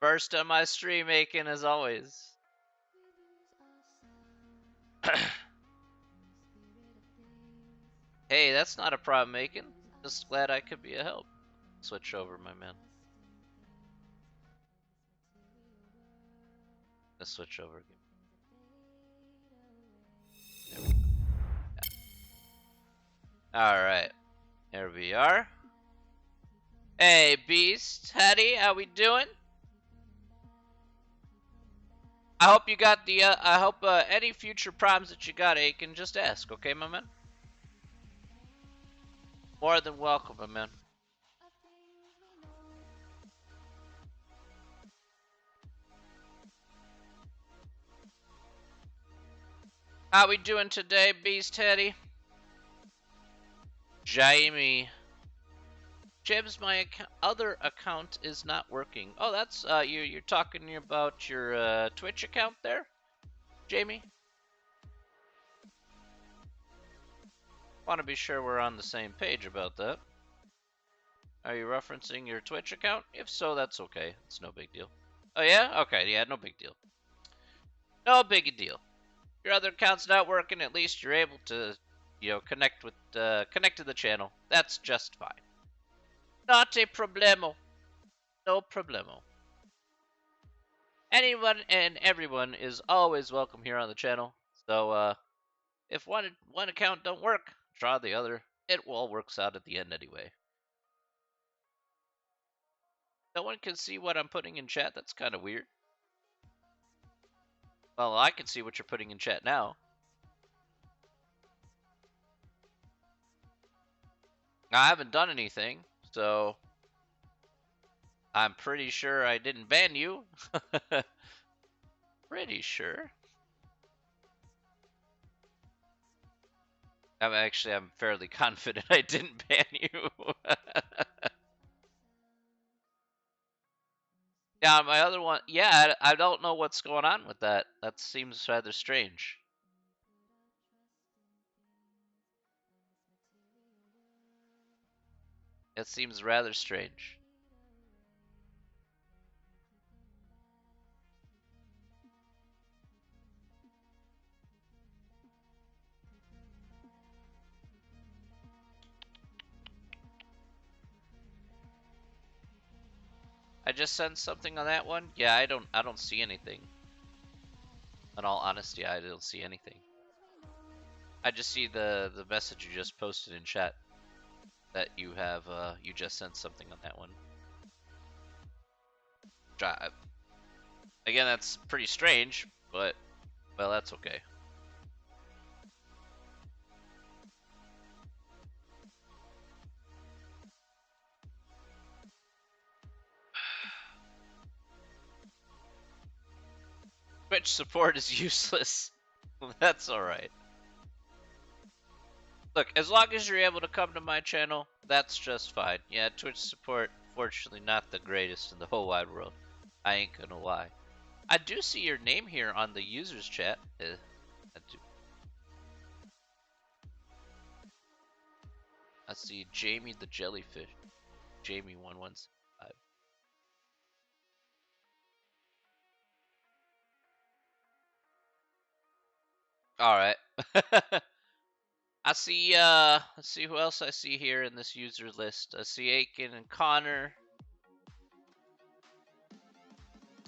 First on my stream, Aiken, as always. Hey, that's not a problem, Aiken. Just glad I could be a help. Switch over, my man. Let's switch over again. There we go. Yeah. Alright. Here we are. Hey, Beast, Hattie, how we doing? I hope you got the, I hope any future problems that you got, Aiken, just ask, okay, my man? More than welcome, my man. How we doing today, Beast Teddy? Jamie. Jibs, my other account is not working. Oh, that's you're talking about your Twitch account there, Jamie? Want to be sure we're on the same page about that. Are you referencing your Twitch account? If so, that's okay. It's no big deal. Oh yeah? Okay, yeah, no big deal. No big deal. Your other account's not working. At least you're able to, connect to the channel. That's just fine. Not a problemo. No problemo. Anyone and everyone is always welcome here on the channel. So, if one account don't work, try the other. It all works out at the end anyway. No one can see what I'm putting in chat. That's kind of weird. Well, I can see what you're putting in chat now. I haven't done anything, so I'm pretty sure I didn't ban you. Pretty sure. I'm fairly confident I didn't ban you. Yeah, my other one, yeah, I don't know what's going on with that. That seems rather strange. It seems rather strange. I just sent something on that one. Yeah, I don't see anything. In all honesty, I don't see anything. I just see the message you just posted in chat that you have you just sent something on that one. Again, that's pretty strange, but well, that's okay. Twitch support is useless. That's alright. Look, as long as you're able to come to my channel, that's just fine. Yeah, Twitch support, fortunately, not the greatest in the whole wide world. I ain't gonna lie. I do see your name here on the users chat. I do. I see Jamie the Jellyfish. Jamie115. Alright. I see, let's see who else I see here in this user list. I see Aiken and Connor.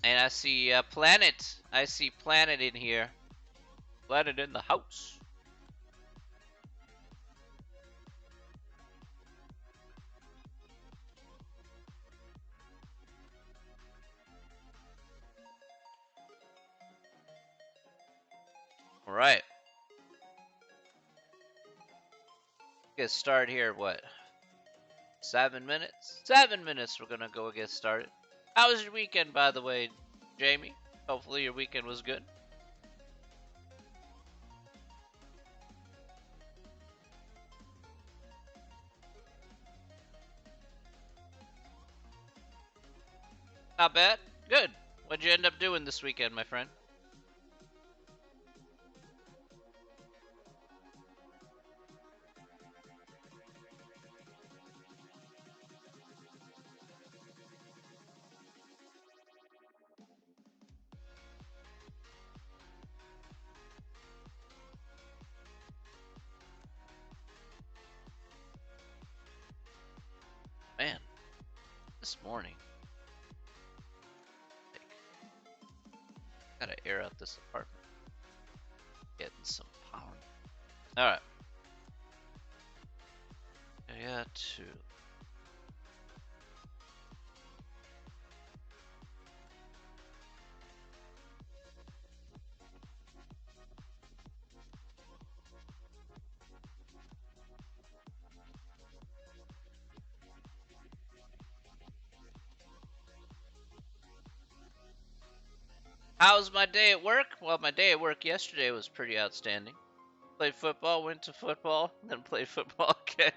And I see Planet. I see Planet in here. Planet in the house. Alright. Get started here, what? 7 minutes? 7 minutes we're gonna go get started. How was your weekend, by the way, Jamie? Hopefully your weekend was good. Not bad? Good. What'd you end up doing this weekend, my friend? this morning. Gotta air out this apartment. Getting some pollen. Alright. I got to. How was my day at work? Well, my day at work yesterday was pretty outstanding. Played football, went to football, then played football again.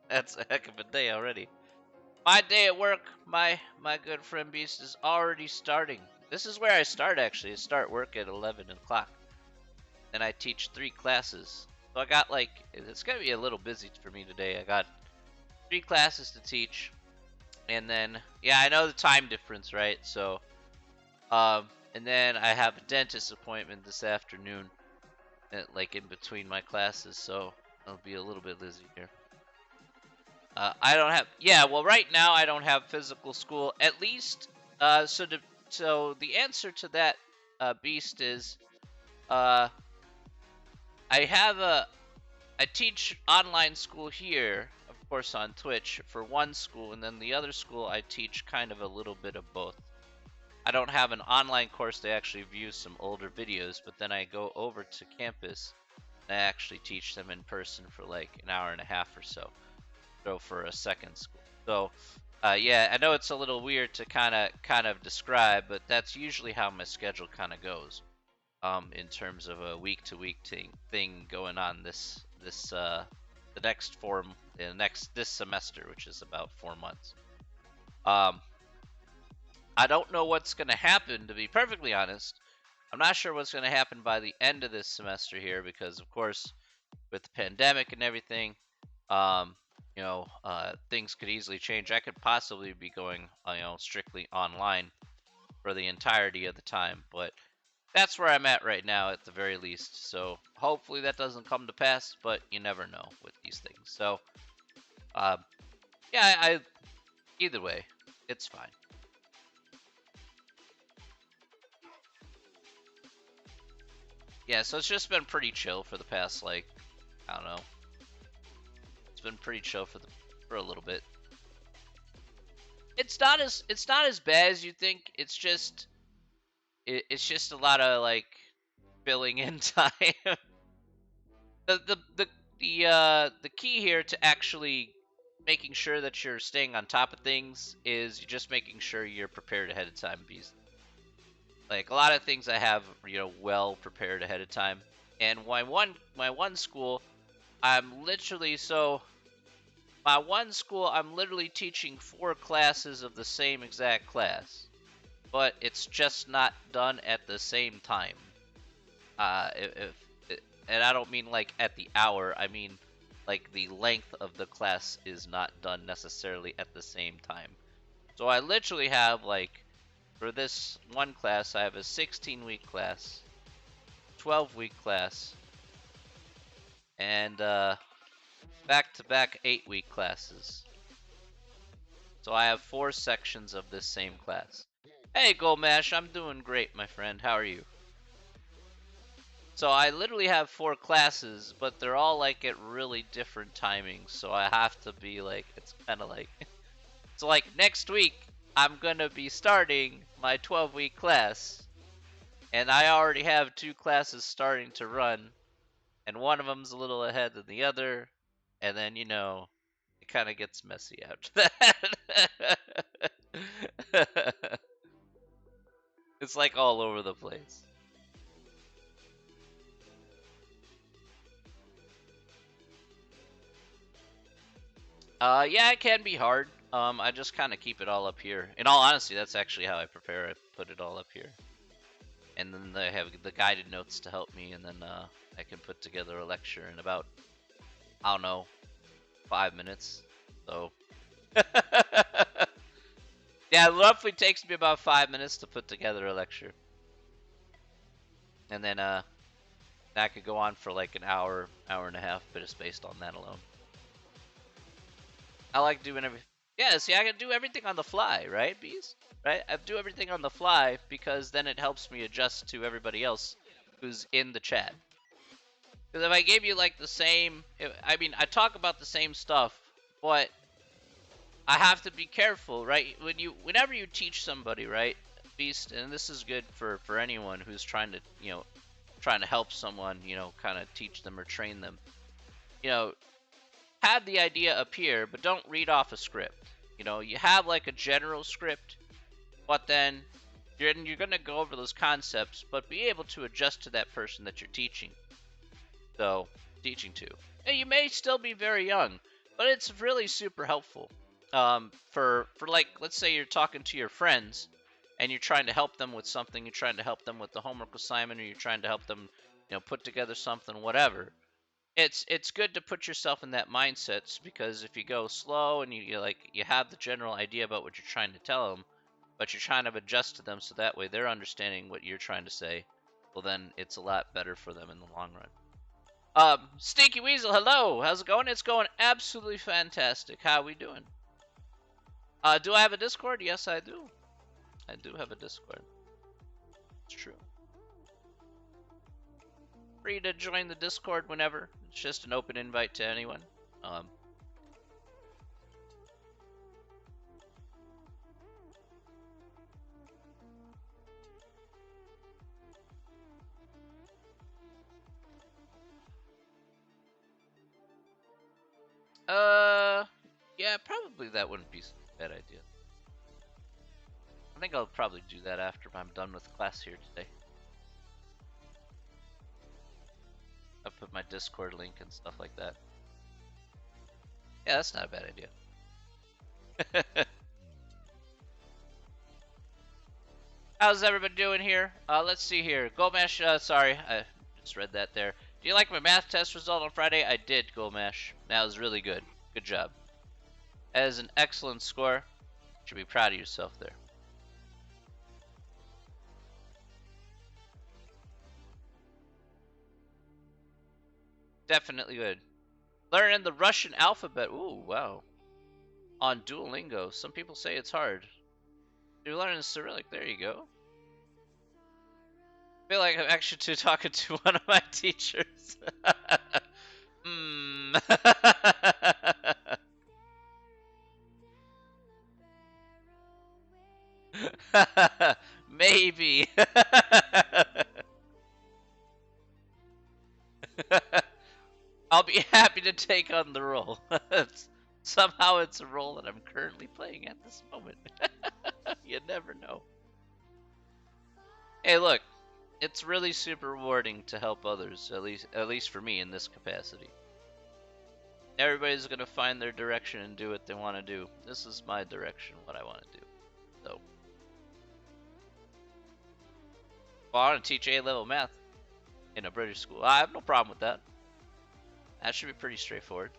That's a heck of a day already. My day at work, my good friend Beast, is already starting. This is where I start actually. I start work at 11 o'clock. And I teach 3 classes. So I got like, it's gonna be a little busy for me today. I got 3 classes to teach. And then, yeah, I know the time difference, right? So, and then I have a dentist appointment this afternoon, like in between my classes. So I'll be a little bit busy here. I don't have. Yeah, well, right now I don't have physical school. At least, so the answer to that, Beast, is, I have I teach online school here, of course, on Twitch for one school, and then the other school I teach kind of a little bit of both. I don't have an online course to actually view some older videos, but then I go over to campus and I actually teach them in person for like an hour and a half or so. Go for a second school. So, yeah, I know it's a little weird to kind of describe, but that's usually how my schedule kind of goes. In terms of a week to week thing going on the next this semester, which is about 4 months. Um, I don't know what's going to happen, to be perfectly honest. I'm not sure what's going to happen by the end of this semester here because, of course, with the pandemic and everything, um, things could easily change. I could possibly be going, strictly online for the entirety of the time, but that's where I'm at right now at the very least. So hopefully that doesn't come to pass, but you never know with these things. So, uh, yeah, either way, it's fine. Yeah, so it's just been pretty chill for the past, like, I don't know. It's been pretty chill for a little bit. It's not as bad as you think. It's just a lot of like filling in time. The key here to actually making sure that you're staying on top of things is just making sure you're prepared ahead of time. Because like a lot of things I have, well prepared ahead of time. And my one school, I'm literally so my one school I'm literally teaching 4 classes of the same exact class, but it's just not done at the same time. And I don't mean like at the hour. I mean like the length of the class is not done necessarily at the same time. So I literally have like for this one class, I have a 16-week class, 12-week class, and back-to-back 8-week classes. So I have 4 sections of this same class. Hey, Goldmash, I'm doing great, my friend. How are you? So I literally have 4 classes, but they're all like at really different timings. So I have to be like, it's kind of like, so like next week, I'm gonna be starting my 12-week class, and I already have 2 classes starting to run, and one of them's a little ahead than the other, and then it kind of gets messy after that. It's like all over the place. Yeah, it can be hard. I just kind of keep it all up here. In all honesty, that's actually how I prepare. I put it all up here, and then I have the guided notes to help me, and then I can put together a lecture in about, I don't know, 5 minutes. So yeah, it roughly takes me about 5 minutes to put together a lecture, and then that could go on for like an hour, hour and a half, but it's based on that alone. I like doing every. Yeah, see, I can do everything on the fly, right, Bees? Right? I do everything on the fly because then it helps me adjust to everybody else who's in the chat. Because if I gave you like the same, I mean, I talk about the same stuff, but I have to be careful, right? Whenever you teach somebody, right, Beast, and this is good for anyone who's trying to, trying to help someone, kind of teach them or train them. Have the idea appear, but don't read off a script. You have like a general script, but then you're going to go over those concepts, but be able to adjust to that person that you're teaching. So, teaching to. And you may still be very young, but it's really super helpful. For like, let's say you're talking to your friends, and you're trying to help them with something. You're trying to help them with the homework assignment, or you're trying to help them, put together something, whatever. It's good to put yourself in that mindset, because if you go slow and you have the general idea about what you're trying to tell them, but you're trying to adjust to them so that way they're understanding what you're trying to say, well then it's a lot better for them in the long run. Stinky Weasel, hello. How's it going? It's going absolutely fantastic. How we doing? Do I have a Discord? Yes, I do. I do have a Discord. It's true. Free to join the Discord whenever. It's just an open invite to anyone. Yeah, probably that wouldn't be a bad idea. I think I'll probably do that after I'm done with class here today. I'll put my Discord link and stuff like that. Yeah, that's not a bad idea. How's everybody doing here? Let's see here. Gomesh, sorry, I just read that there. Do you like my math test result on Friday? I did, Gomesh. That was really good. Good job. That is an excellent score. You should be proud of yourself there. Definitely good. Learning the Russian alphabet. Ooh, wow. On Duolingo. Some people say it's hard. You're learning Cyrillic. There you go. I feel like I'm actually talking to one of my teachers. Hmm. Maybe. I'll be happy to take on the role. Somehow it's a role that I'm currently playing at this moment. You never know. Hey, look, it's really super rewarding to help others, at least for me in this capacity. Everybody's gonna find their direction and do what they want to do. This is my direction, what I want to do. So, well, I want to teach A-level math in a British school. I have no problem with that. That should be pretty straightforward.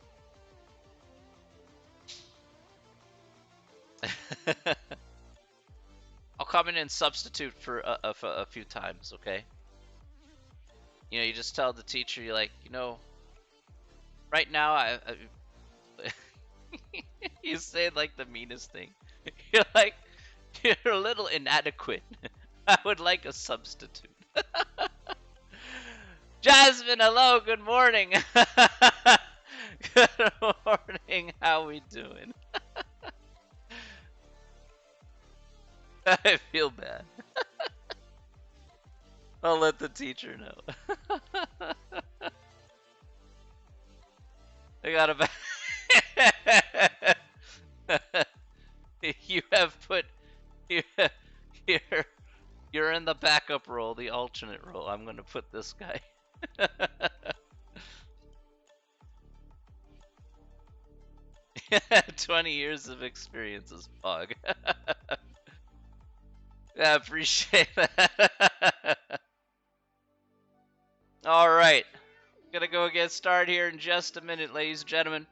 I'll come in and substitute for a few times, okay? You just tell the teacher, you're like, right now you say like the meanest thing. You're like, you're a little inadequate. I would like a substitute. Jasmine, hello, good morning. Good morning, how we doing? I feel bad. I'll let the teacher know. I got a You have put you, you're you're in the backup role, the alternate role. I'm gonna put this guy. 20 years of experience as Pog. I appreciate that. All right. Gonna go get started here in just a minute, ladies and gentlemen.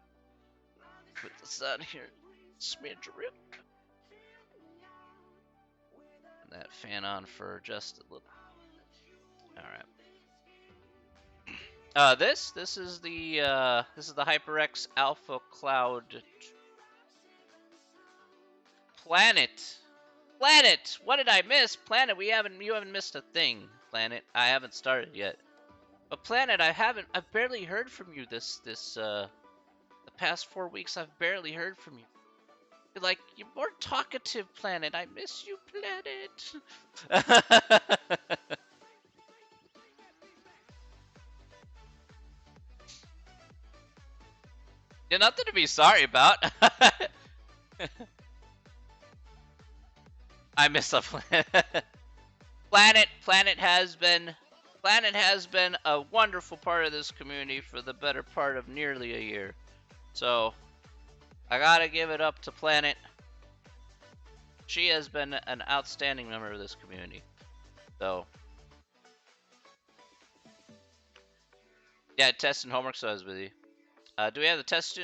Put this on here. Smidge real. And that fan on for just a little. All right. This is the HyperX Alpha Cloud Planet. Planet! What did I miss? Planet, you haven't missed a thing, Planet. I haven't started yet. But Planet, I've barely heard from you the past 4 weeks. I've barely heard from you. You're more talkative, Planet. I miss you, Planet. Yeah, nothing to be sorry about. I miss a Planet. Planet has been a wonderful part of this community for the better part of nearly a year. So I gotta give it up to Planet. She has been an outstanding member of this community. So yeah, test and homework, so I was with you. Do we have the test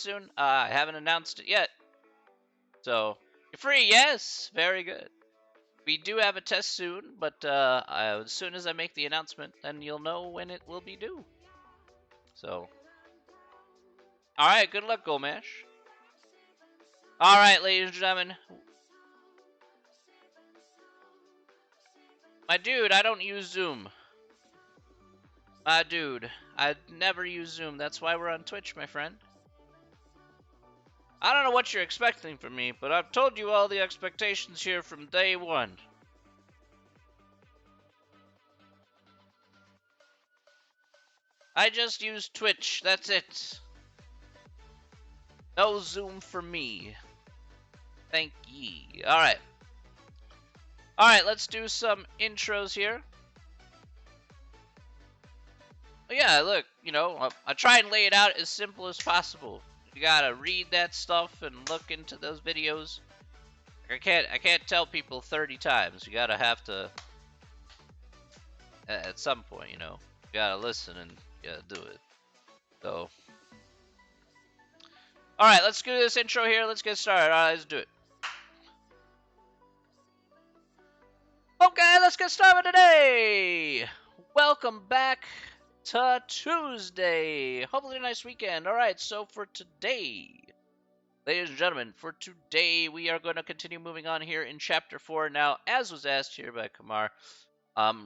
soon? I haven't announced it yet. So you're free, yes, very good. We do have a test soon, but as soon as I make the announcement, then you'll know when it will be due. So, all right, good luck, Goldmash. All right, ladies and gentlemen. My dude, I don't use Zoom. My dude, I never use Zoom. That's why we're on Twitch, my friend. I don't know what you're expecting from me, but I've told you all the expectations here from day one. I just use Twitch, that's it. No Zoom for me. Thank ye. Alright. Alright, let's do some intros here. Yeah, look, I try and lay it out as simple as possible. You gotta read that stuff and look into those videos. I can't tell people 30 times. You gotta have to, at some point, you gotta listen and you gotta do it. So, alright, let's do this intro here. Let's get started. Alright, let's do it. Okay, let's get started today. Welcome back to Tuesday. Hopefully a nice weekend. Alright, so for today, ladies and gentlemen, for today we are going to continue moving on here in Chapter 4. Now, as was asked here by Kamar,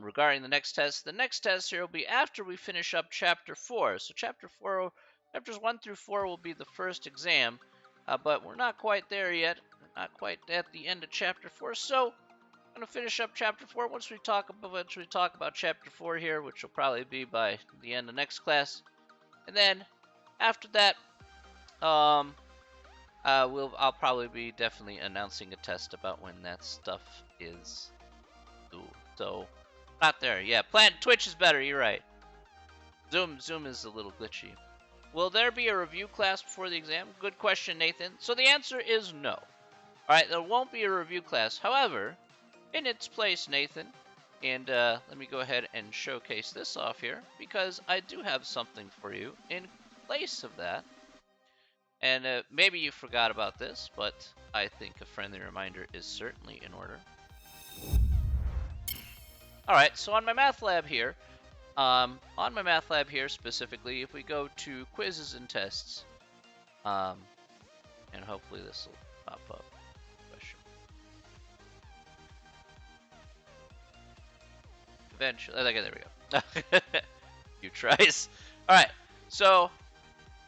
regarding the next test here will be after we finish up Chapter 4. So Chapters 1 through 4 will be the first exam, but we're not quite there yet. We're not quite at the end of Chapter 4, so I'm going to finish up Chapter 4 once we talk about Chapter 4 here, which will probably be by the end of next class. And then, after that, I'll probably be definitely announcing a test about when that stuff is due. So, not there. Yeah, Twitch is better, you're right. Zoom is a little glitchy. Will there be a review class before the exam? Good question, Nathan. So the answer is no. Alright, there won't be a review class. However, in its place, Nathan, and let me go ahead and showcase this off here, because I do have something for you in place of that. And maybe you forgot about this, but I think a friendly reminder is certainly in order. Alright, so on my math lab here, specifically, if we go to quizzes and tests, and hopefully this will pop up. Eventually, okay, there we go. Few tries. Alright, so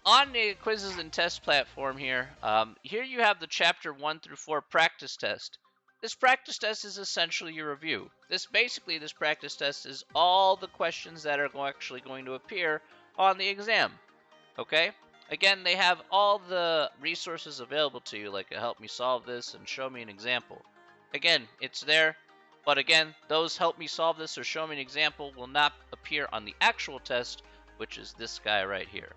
on the quizzes and test platform here, here you have the Chapter 1 through 4 practice test. This practice test is essentially your review. This practice test is all the questions that are actually going to appear on the exam. Okay? Again, they have all the resources available to you, like help me solve this and show me an example. Again, it's there. But again, those help me solve this or show me an example will not appear on the actual test, which is this guy right here.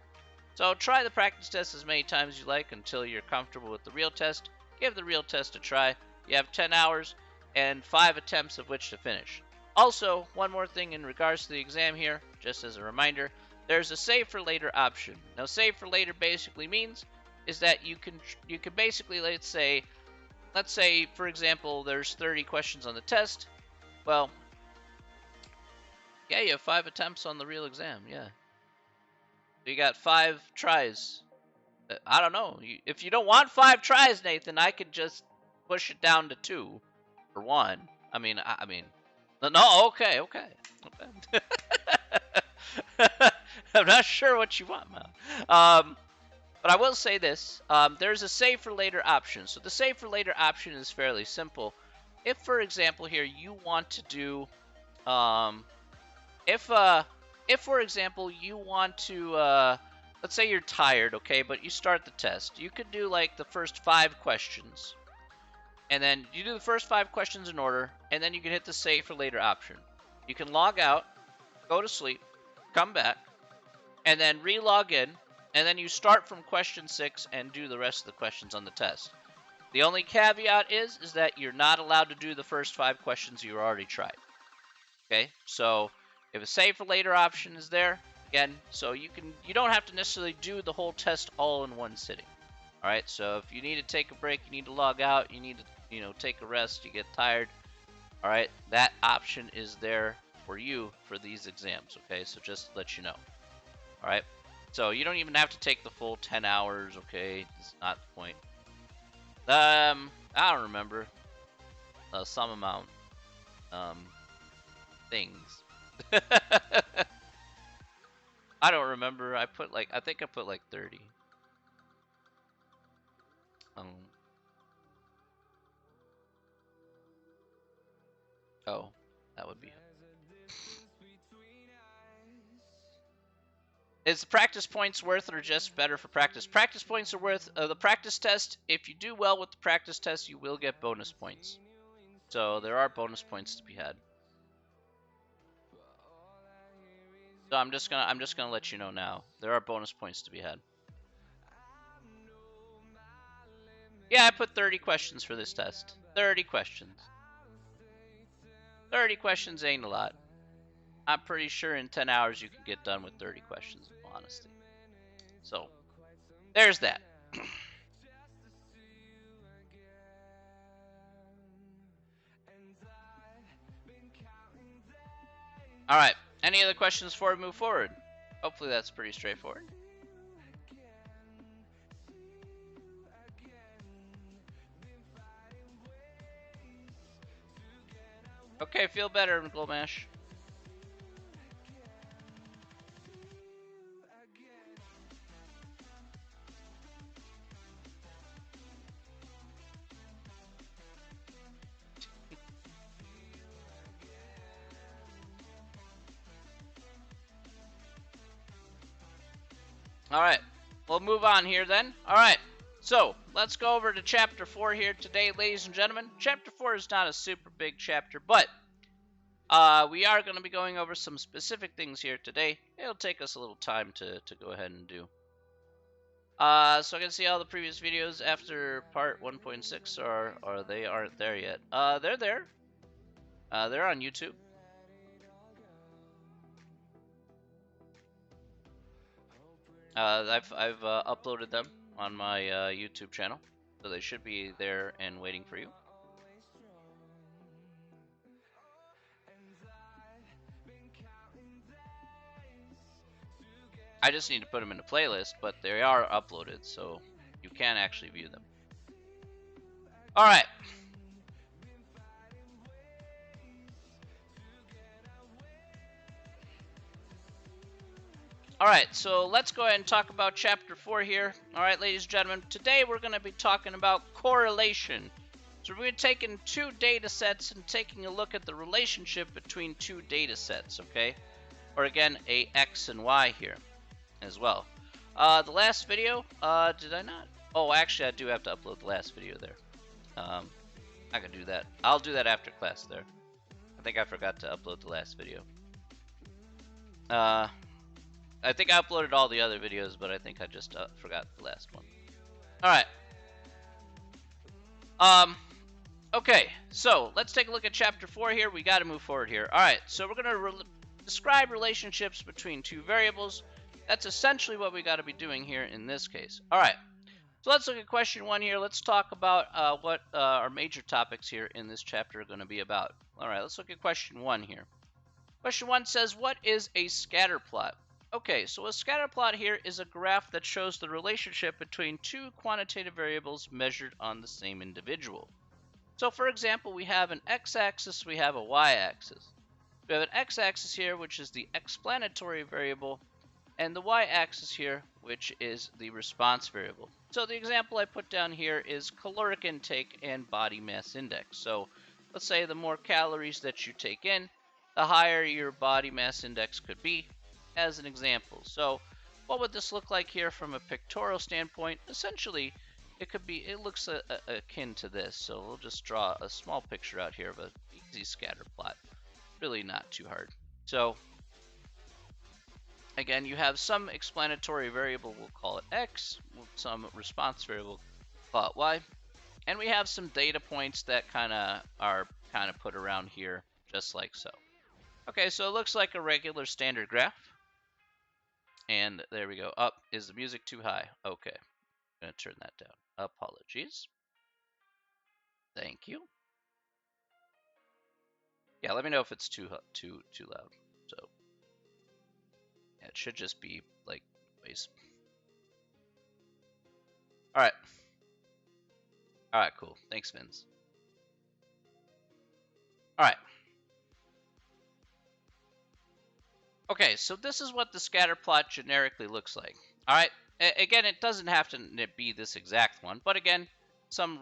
So try the practice test as many times as you like until you're comfortable with the real test. Give the real test a try. You have 10 hours and 5 attempts of which to finish. Also, one more thing in regards to the exam here, just as a reminder, there's a save for later option. Now, save for later basically means is that you can basically, let's say, for example, there's 30 questions on the test. Well, yeah, you have 5 attempts on the real exam, yeah. So you got 5 tries. I don't know. If you don't want 5 tries, Nathan, I could just push it down to 2 or 1. I mean, no, okay. I'm not sure what you want, man. But I will say this. There's a save for later option. So the save for later option is fairly simple. If, for example, here you want to do, if for example you want to, let's say you're tired, okay, but you start the test, you could do like the first 5 questions, and then you do the first 5 questions in order, and then you can hit the save for later option. You can log out, go to sleep, come back, and then re-log in, and then you start from question 6 and do the rest of the questions on the test. The only caveat is that you're not allowed to do the first 5 questions you already tried. Okay, so if a save for later option is there, again, so you don't have to necessarily do the whole test all in one sitting. All right, so if you need to take a break, you need to log out, you need to, take a rest, you get tired, all right, that option is there for you for these exams, okay? So just to let you know, all right? So you don't even have to take the full 10 hours, okay? It's not the point. I don't remember. Some amount. Things. I don't remember. I think I put like 30. Oh, that would be. Is the practice points worth it or just better for practice? Practice points are worth the practice test. If you do well with the practice test, you will get bonus points. So there are bonus points to be had. So I'm just gonna let you know now. There are bonus points to be had. Yeah, I put 30 questions for this test. 30 questions. 30 questions ain't a lot. I'm pretty sure in 10 hours you can get done with 30 questions, in all honesty. So, there's that. Alright, any other questions before we move forward? Hopefully that's pretty straightforward. Okay, feel better, Glowmash. Alright, we'll move on here then. Alright, so let's go over to Chapter 4 here today, ladies and gentlemen. Chapter 4 is not a super big chapter, but we are going to be going over some specific things here today. It'll take us a little time to go ahead and do. So I can see all the previous videos after part 1.6, or they aren't there yet. They're there. They're on YouTube. I've uploaded them on my YouTube channel, so they should be there and waiting for you. I just need to put them in a playlist, but they are uploaded, so you can actually view them. All right. Alright, so let's go ahead and talk about Chapter 4 here. Alright, ladies and gentlemen, today we're going to be talking about correlation. So we're taking 2 data sets and taking a look at the relationship between 2 data sets, okay? Or again, a X and Y here as well. The last video, did I not? Oh, actually, I do have to upload the last video there. I can do that. I'll do that after class there. I think I forgot to upload the last video. I think I uploaded all the other videos, but I think I just forgot the last one. Alright. Okay, so let's take a look at Chapter 4 here. We got to move forward here. Alright, so we're going to describe relationships between 2 variables. That's essentially what we got to be doing here in this case. Alright, so let's look at question 1 here. Let's talk about what our major topics here in this chapter are going to be about. Alright, let's look at question 1 here. Question 1 says, what is a scatter plot? Okay, so a scatter plot here is a graph that shows the relationship between 2 quantitative variables measured on the same individual. So for example, we have an x-axis, we have a y-axis. We have an x-axis here, which is the explanatory variable, and the y-axis here, which is the response variable. So the example I put down here is caloric intake and body mass index. So let's say the more calories that you take in, the higher your body mass index could be, as an example. So what would this look like here from a pictorial standpoint? Essentially, it looks akin to this. So we'll just draw a small picture out here of an easy scatter plot. Really not too hard. So again, you have some explanatory variable, we'll call it x, some response variable, call it y, and we have some data points that are put around here, just like so. Okay, so it looks like a regular standard graph. And there we go. Up. Is the music too high? Okay. I'm going to turn that down. Apologies. Thank you. Yeah, let me know if it's too loud. So yeah, it should just be like noise. All right. All right, cool. Thanks, Vince. All right. Okay, so this is what the scatter plot generically looks like. All right. Again, it doesn't have to be this exact one, but again, some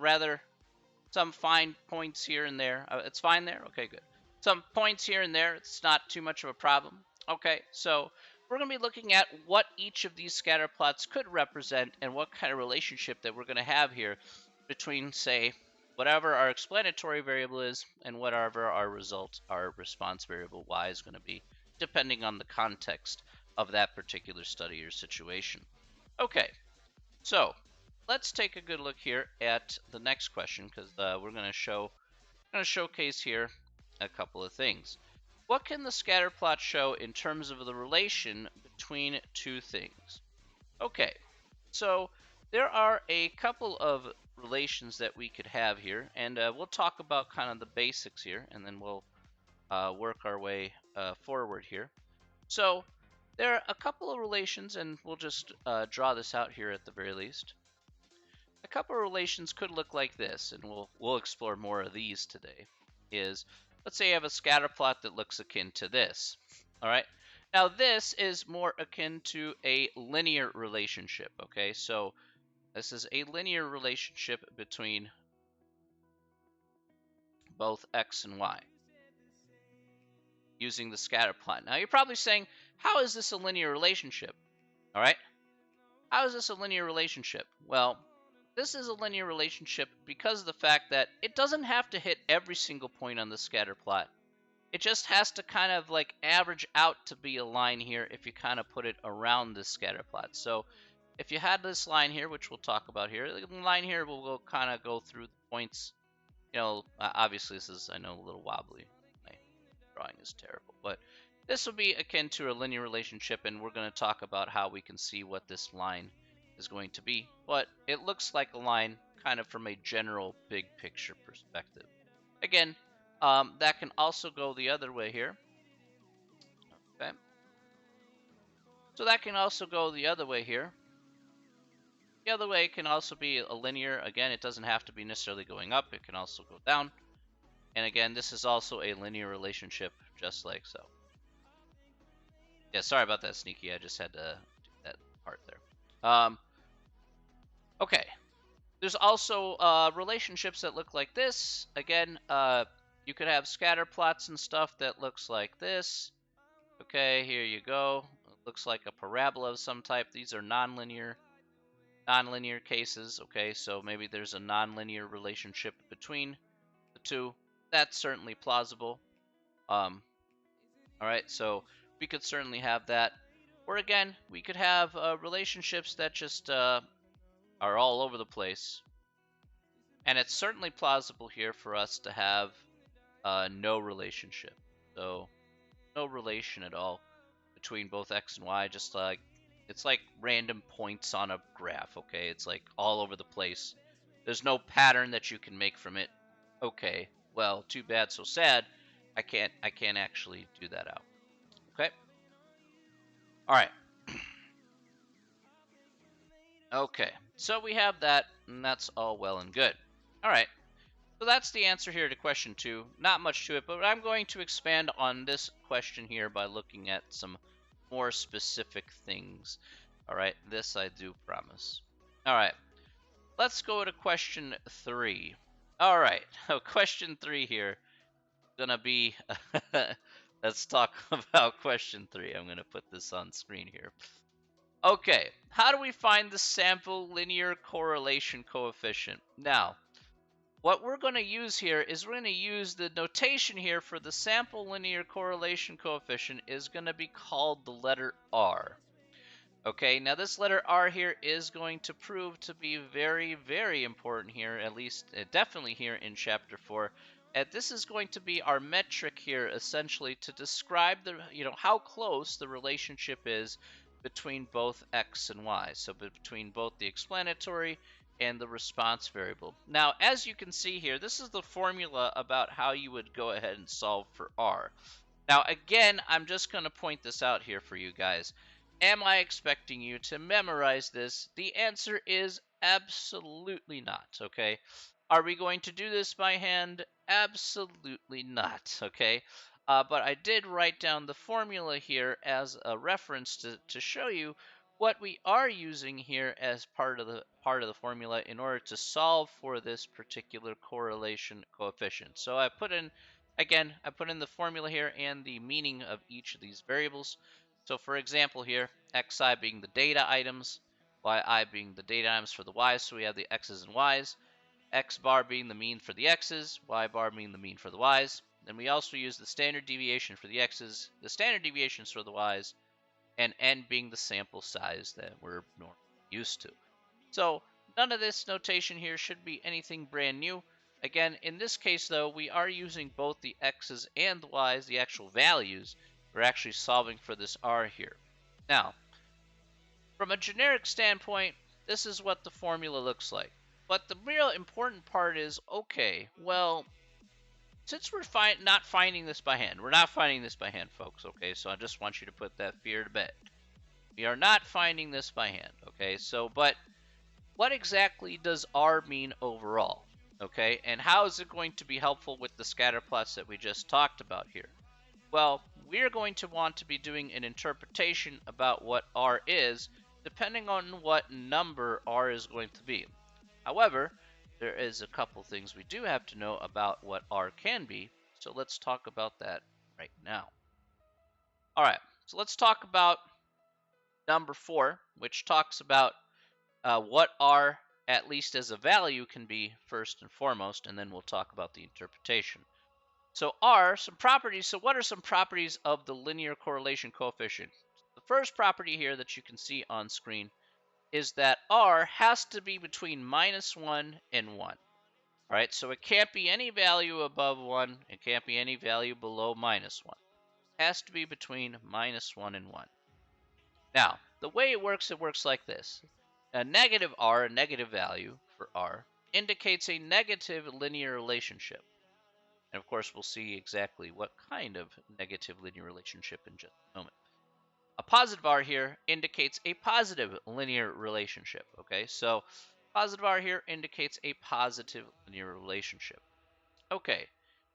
fine points here and there. It's fine there? Okay, good. Some points here and there. It's not too much of a problem. Okay, so we're going to be looking at what each of these scatter plots could represent and what kind of relationship that we're going to have here between, say, whatever our explanatory variable is and whatever our response variable y is going to be, depending on the context of that particular study or situation. Okay, so let's take a good look here at the next question, because we're going to showcase here a couple of things. What can the scatter plot show in terms of the relation between two things? Okay, so there are a couple of relations that we could have here, and we'll talk about kind of the basics here, and then we'll work our way forward here. So there are a couple of relations, and we'll just draw this out here at the very least. A couple of relations could look like this, and we'll explore more of these today. Let's say you have a scatter plot that looks akin to this. All right. Now this is more akin to a linear relationship. Okay, so this is a linear relationship between both x and y using the scatter plot. Now you're probably saying, how is this a linear relationship? All right. How is this a linear relationship? Well, this is a linear relationship because of the fact that it doesn't have to hit every single point on the scatter plot. It just has to kind of like average out to be a line here if you kind of put it around the scatter plot. So if you had this line here, which we'll talk about here, the line here will kind of go through the points. You know, obviously this is, I know, a little wobbly. My drawing is terrible, but this will be akin to a linear relationship, and we're going to talk about how we can see what this line is going to be. But it looks like a line kind of from a general big picture perspective. Again, that can also go the other way here. Okay. So that can also go the other way here. The other way can also be a linear. Again, it doesn't have to be necessarily going up. It can also go down. And again, this is also a linear relationship, just like so. Yeah, sorry about that, Sneaky. I just had to do that part there. Okay. There's also relationships that look like this. Again, you could have scatter plots and stuff that looks like this. Okay, here you go. It looks like a parabola of some type. These are nonlinear cases. Okay, so maybe there's a nonlinear relationship between the two. That's certainly plausible. All right, so we could certainly have that. Or again, we could have relationships that just are all over the place. And it's certainly plausible here for us to have no relationship. So no relation at all between both x and y, just like it's like random points on a graph. Okay, it's like all over the place. There's no pattern that you can make from it. Okay, well, too bad, so sad. I can't actually do that out. Okay. All right. Okay, so we have that, and that's all well and good. All right. So that's the answer here to question 2. Not much to it, but I'm going to expand on this question here by looking at some more specific things. All right, this I do promise. All right, let's go to question 3. All right, question 3 here gonna be let's talk about question 3. I'm gonna put this on screen here. Okay, how do we find the sample linear correlation coefficient? Now, what we're going to use here is we're going to use the notation here for the sample linear correlation coefficient is going to be called the letter R. Okay, now this letter R here is going to prove to be very, very important here, at least definitely here in chapter 4. And this is going to be our metric here, essentially, to describe the, how close the relationship is between both x and y. So between both the explanatory and the response variable. Now, as you can see here, this is the formula about how you would go ahead and solve for R. Now, again, I'm just going to point this out here for you guys. Am I expecting you to memorize this? The answer is absolutely not, okay? Are we going to do this by hand? Absolutely not, okay? But I did write down the formula here as a reference to show you what we are using here as part of the formula in order to solve for this particular correlation coefficient. So I put in the formula here and the meaning of each of these variables. So for example here, xi being the data items, yi being the data items for the y's, so we have the x's and y's, x bar being the mean for the x's, y bar being the mean for the y's. Then we also use the standard deviation for the x's, the standard deviations for the y's, and n being the sample size that we're normally used to. So none of this notation here should be anything brand new. Again, in this case, though, we are using both the x's and the y's, the actual values. We're actually solving for this r here. Now, from a generic standpoint, this is what the formula looks like. But the real important part is, okay, well, since we're not finding this by hand, we're not finding this by hand, folks, okay? So I just want you to put that fear to bed. We are not finding this by hand, okay? So, but what exactly does R mean overall, okay? And how is it going to be helpful with the scatter plots that we just talked about here? Well, we're going to want to be doing an interpretation about what R is, depending on what number R is going to be. However, there is a couple things we do have to know about what R can be, so let's talk about that right now. All right, so let's talk about number 4, which talks about what R, at least as a value, can be first and foremost, and then we'll talk about the interpretation. So R, some properties. So what are some properties of the linear correlation coefficient? The first property here that you can see on screen is that R has to be between -1 and 1. All right, so it can't be any value above 1. It can't be any value below -1. It has to be between -1 and 1. Now, the way it works like this. A negative R, a negative value for R, indicates a negative linear relationship. And of course, we'll see exactly what kind of negative linear relationship in just a moment. A positive R here indicates a positive linear relationship. Okay, so positive R here indicates a positive linear relationship. Okay,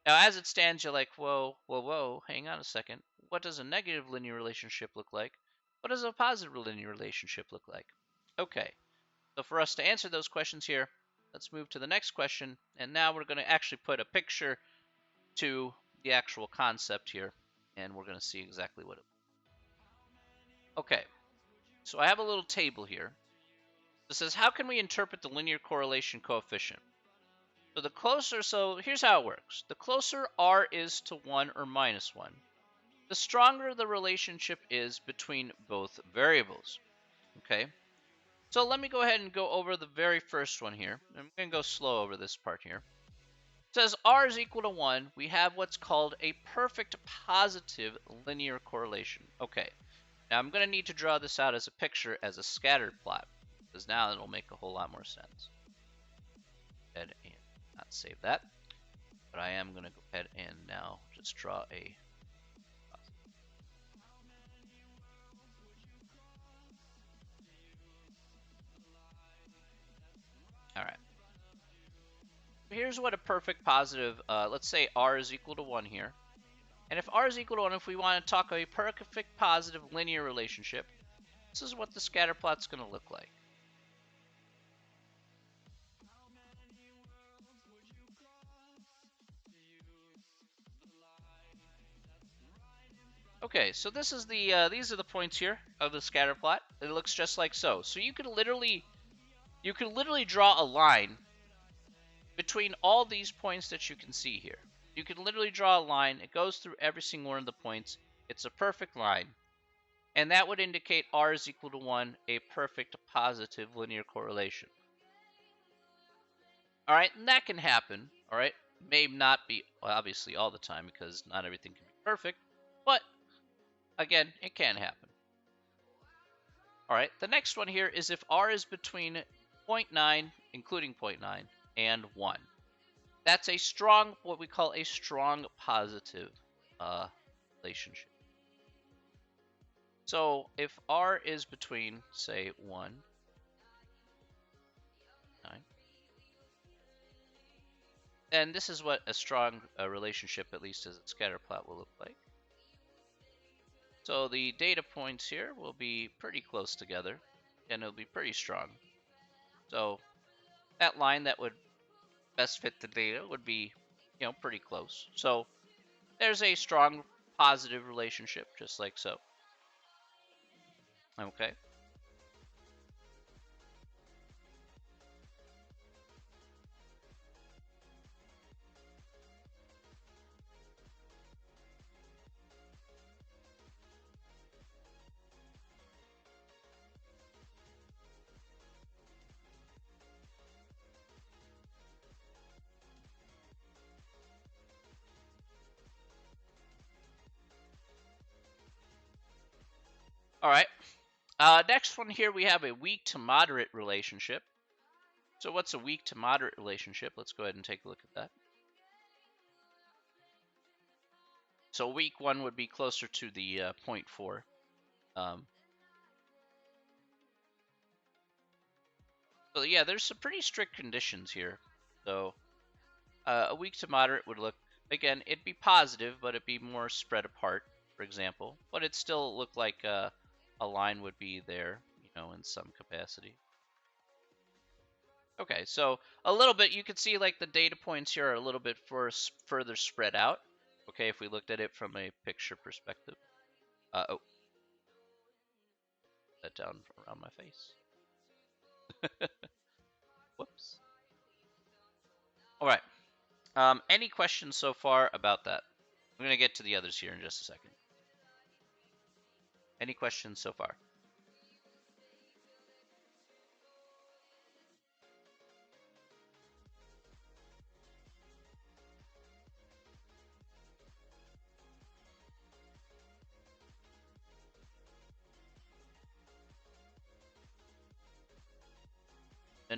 now as it stands, you're like, whoa, whoa, whoa, hang on a second. What does a negative linear relationship look like? What does a positive linear relationship look like? Okay, so for us to answer those questions here, let's move to the next question. And now we're going to actually put a picture to the actual concept here, and we're going to see exactly what it is. Okay, so I have a little table here. This says, how can we interpret the linear correlation coefficient? So here's how it works. The closer R is to 1 or -1, the stronger the relationship is between both variables. Okay, so let me go ahead and go over the very first one here. I'm going to go slow over this part here. Says R is equal to 1, we have what's called a perfect positive linear correlation. Okay, now I'm going to need to draw this out as a picture as a scattered plot, because now it'll make a whole lot more sense. Go ahead and not save that, but I am going to go ahead and now just draw a... All right. here's what a perfect positive, let's say r is equal to 1 here. And if r is equal to 1, if we want to talk a perfect positive linear relationship, this is what the scatter plot's going to look like. Okay, so this is the these are the points here of the scatter plot. It looks just like so. So you could literally draw a line between all these points that you can see here. You can literally draw a line. It goes through every single one of the points. It's a perfect line. And that would indicate r is equal to 1, a perfect positive linear correlation. All right, and that can happen. All right, may not be obviously all the time because not everything can be perfect, but again, it can happen. All right, the next one here is if r is between 0.9, including 0.9, and 1. That's a strong, what we call a strong positive relationship. So if r is between, say, 1, 9, and this is what a strong relationship, at least as a scatter plot, will look like. So the data points here will be pretty close together, and it'll be pretty strong. So that line that would best fit the data would be, pretty close. So there's a strong positive relationship, just like so. Okay. All right. Next one here, we have a weak to moderate relationship. So what's a weak to moderate relationship? Let's go ahead and take a look at that. So weak one would be closer to the 0.4. So yeah, there's some pretty strict conditions here. So a weak to moderate would look, again, it'd be positive, but it'd be more spread apart, for example. But it'd still look like a line would be there, in some capacity. Okay, so a little bit, you can see like the data points here are a little bit further spread out. Okay, if we looked at it from a picture perspective. Oh, that down around my face. Whoops. All right. Any questions so far about that? I'm going to get to the others here in just a second. Any questions so far?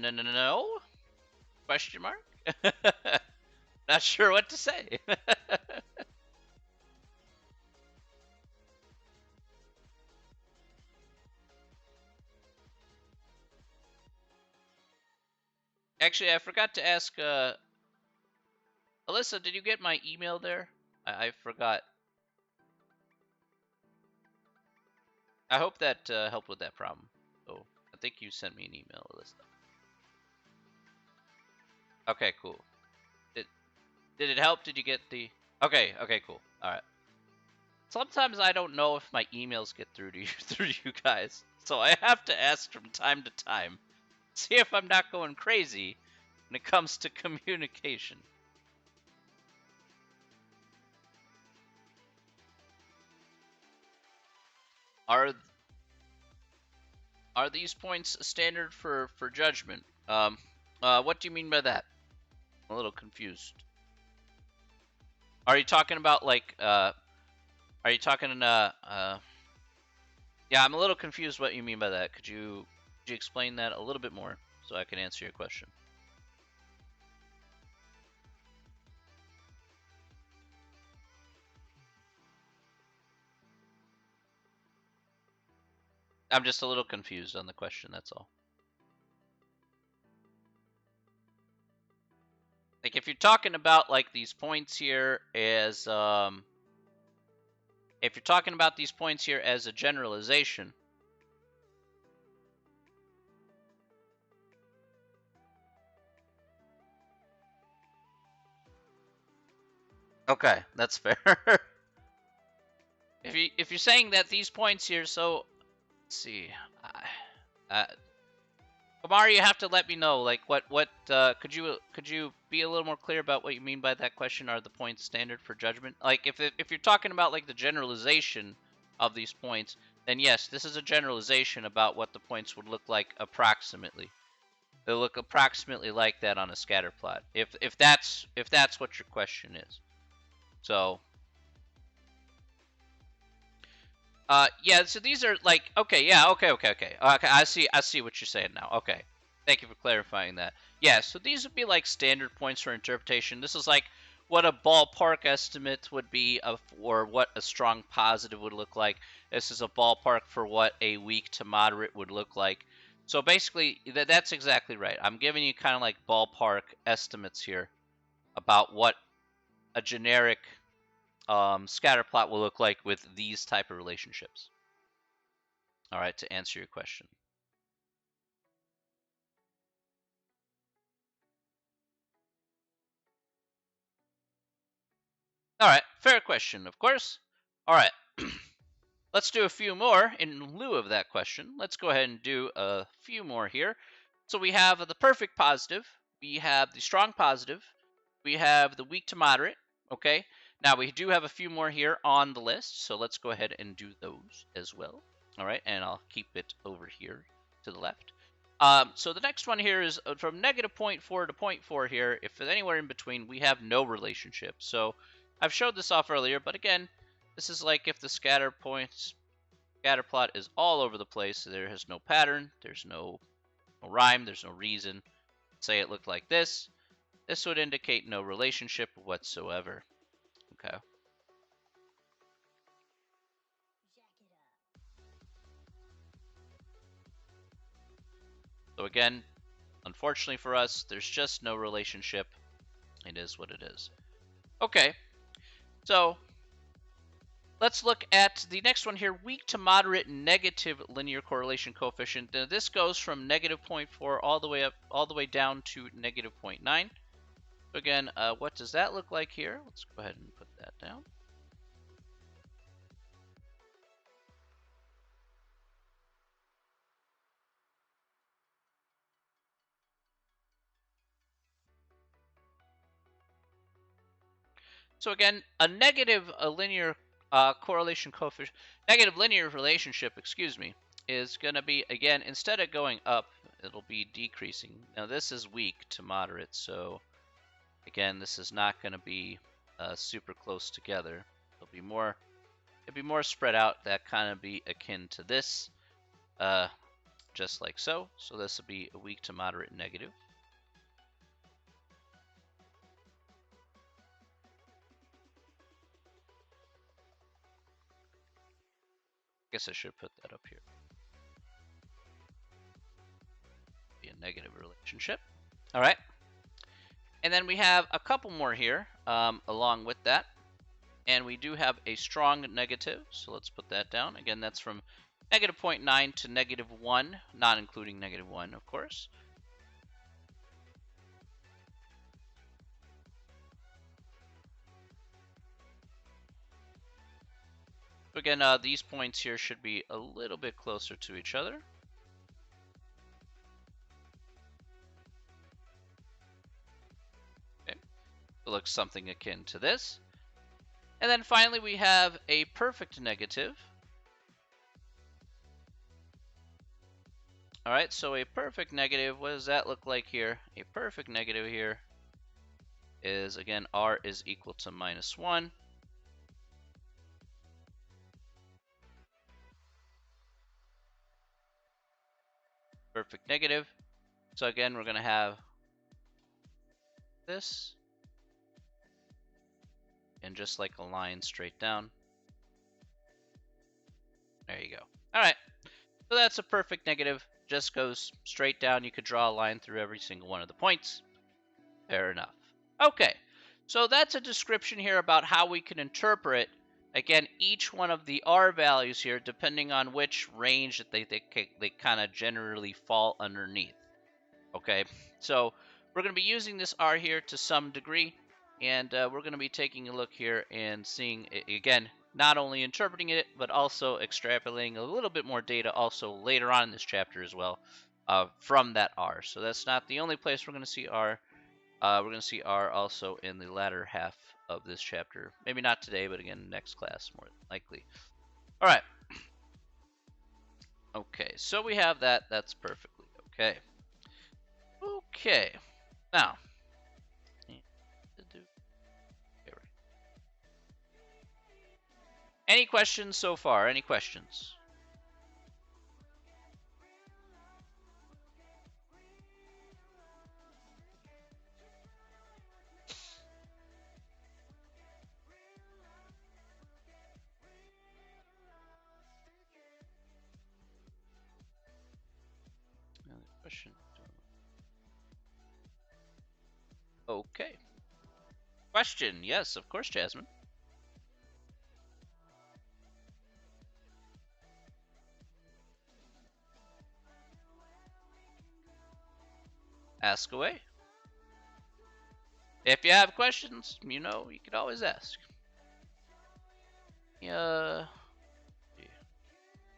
No? Question mark? Not sure what to say. Actually, I forgot to ask, Alyssa, did you get my email there? I forgot. I hope that helped with that problem. So I think you sent me an email, Alyssa. Okay, cool. Did it help? Did you get the... Okay, cool. All right. Sometimes I don't know if my emails get through to you guys, so I have to ask from time to time. See if I'm not going crazy when it comes to communication. Are these points standard for judgment? What do you mean by that? I'm a little confused. Are you talking about like are you talking yeah, I'm a little confused what you mean by that. Could you explain that a little bit more so I can answer your question? I'm just a little confused on the question, that's all. Like if you're talking about like these points here as if you're talking about these points here as a generalization, okay, that's fair. If you're saying that these points here, so let's see, uh, Kamari, you have to let me know, like, what could you be a little more clear about what you mean by that question? Are the points standard for judgment? Like, if you're talking about like the generalization of these points, then yes, this is a generalization about what the points would look like approximately. They'll look approximately like that on a scatter plot. If that's what your question is. So, yeah, so these are like, okay, yeah, okay. I see what you're saying now. Okay. Thank you for clarifying that. Yeah, so these would be like standard points for interpretation. This is like what a ballpark estimate would be of, or what a strong positive would look like. This is a ballpark for what a weak to moderate would look like. So basically, that's exactly right. I'm giving you kind of like ballpark estimates here about what a generic scatter plot will look like with these type of relationships. All right, to answer your question. All right, fair question, of course. All right, let's do a few more in lieu of that question. Let's go ahead and do a few more here. So we have the perfect positive, we have the strong positive, we have the weak to moderate, okay? Now we do have a few more here on the list, so let's go ahead and do those as well. All right, and I'll keep it over here to the left. So the next one here is from negative 0.4 to 0.4 here. If anywhere in between, we have no relationship. So I've showed this off earlier, but again, this is like if the scatter plot is all over the place. There has no pattern. There's no rhyme. There's no reason. Say it looked like this. This would indicate no relationship whatsoever. Okay. So again, unfortunately for us, there's just no relationship. It is what it is. Okay. So let's look at the next one here, weak to moderate negative linear correlation coefficient. Now, this goes from negative 0.4 all the way down to negative 0.9. So again, what does that look like here? Let's go ahead and put that down. So again, a negative linear correlation coefficient, negative linear relationship, excuse me, is going to be, again, instead of going up, it'll be decreasing. Now this is weak to moderate, so again, this is not going to be super close together. It'd be more spread out. That kind of be akin to this, just like so. So this would be a weak to moderate negative. I guess I should put that up here. Be a negative relationship. All right. And then we have a couple more here along with that. And we do have a strong negative, so let's put that down. Again, that's from negative 0.9 to negative 1, not including negative 1, of course. So again, these points here should be a little bit closer to each other. Okay. It looks something akin to this. And then finally, we have a perfect negative. All right, so a perfect negative, what does that look like here? A perfect negative here is, again, r is equal to -1. Perfect negative. So again, we're going to have this, and just like a line straight down. There you go. All right, so that's a perfect negative. Just goes straight down. You could draw a line through every single one of the points. Fair enough. Okay, so that's a description here about how we can interpret, again, each one of the R values here, depending on which range that they kind of generally fall underneath. Okay, so we're going to be using this R here to some degree, and we're going to be taking a look here and seeing, again, not only interpreting it, but also extrapolating a little bit more data also later on in this chapter as well from that R. So that's not the only place we're going to see R. We're going to see R also in the latter half of this chapter. Maybe not today, but again, next class, more likely. All right. Okay, so we have that. That's perfectly okay. Okay. Now, any questions so far? Any questions? Another question. Okay. Question. Yes, of course, Jasmine. Ask away. If you have questions, you know, you can always ask. Yeah.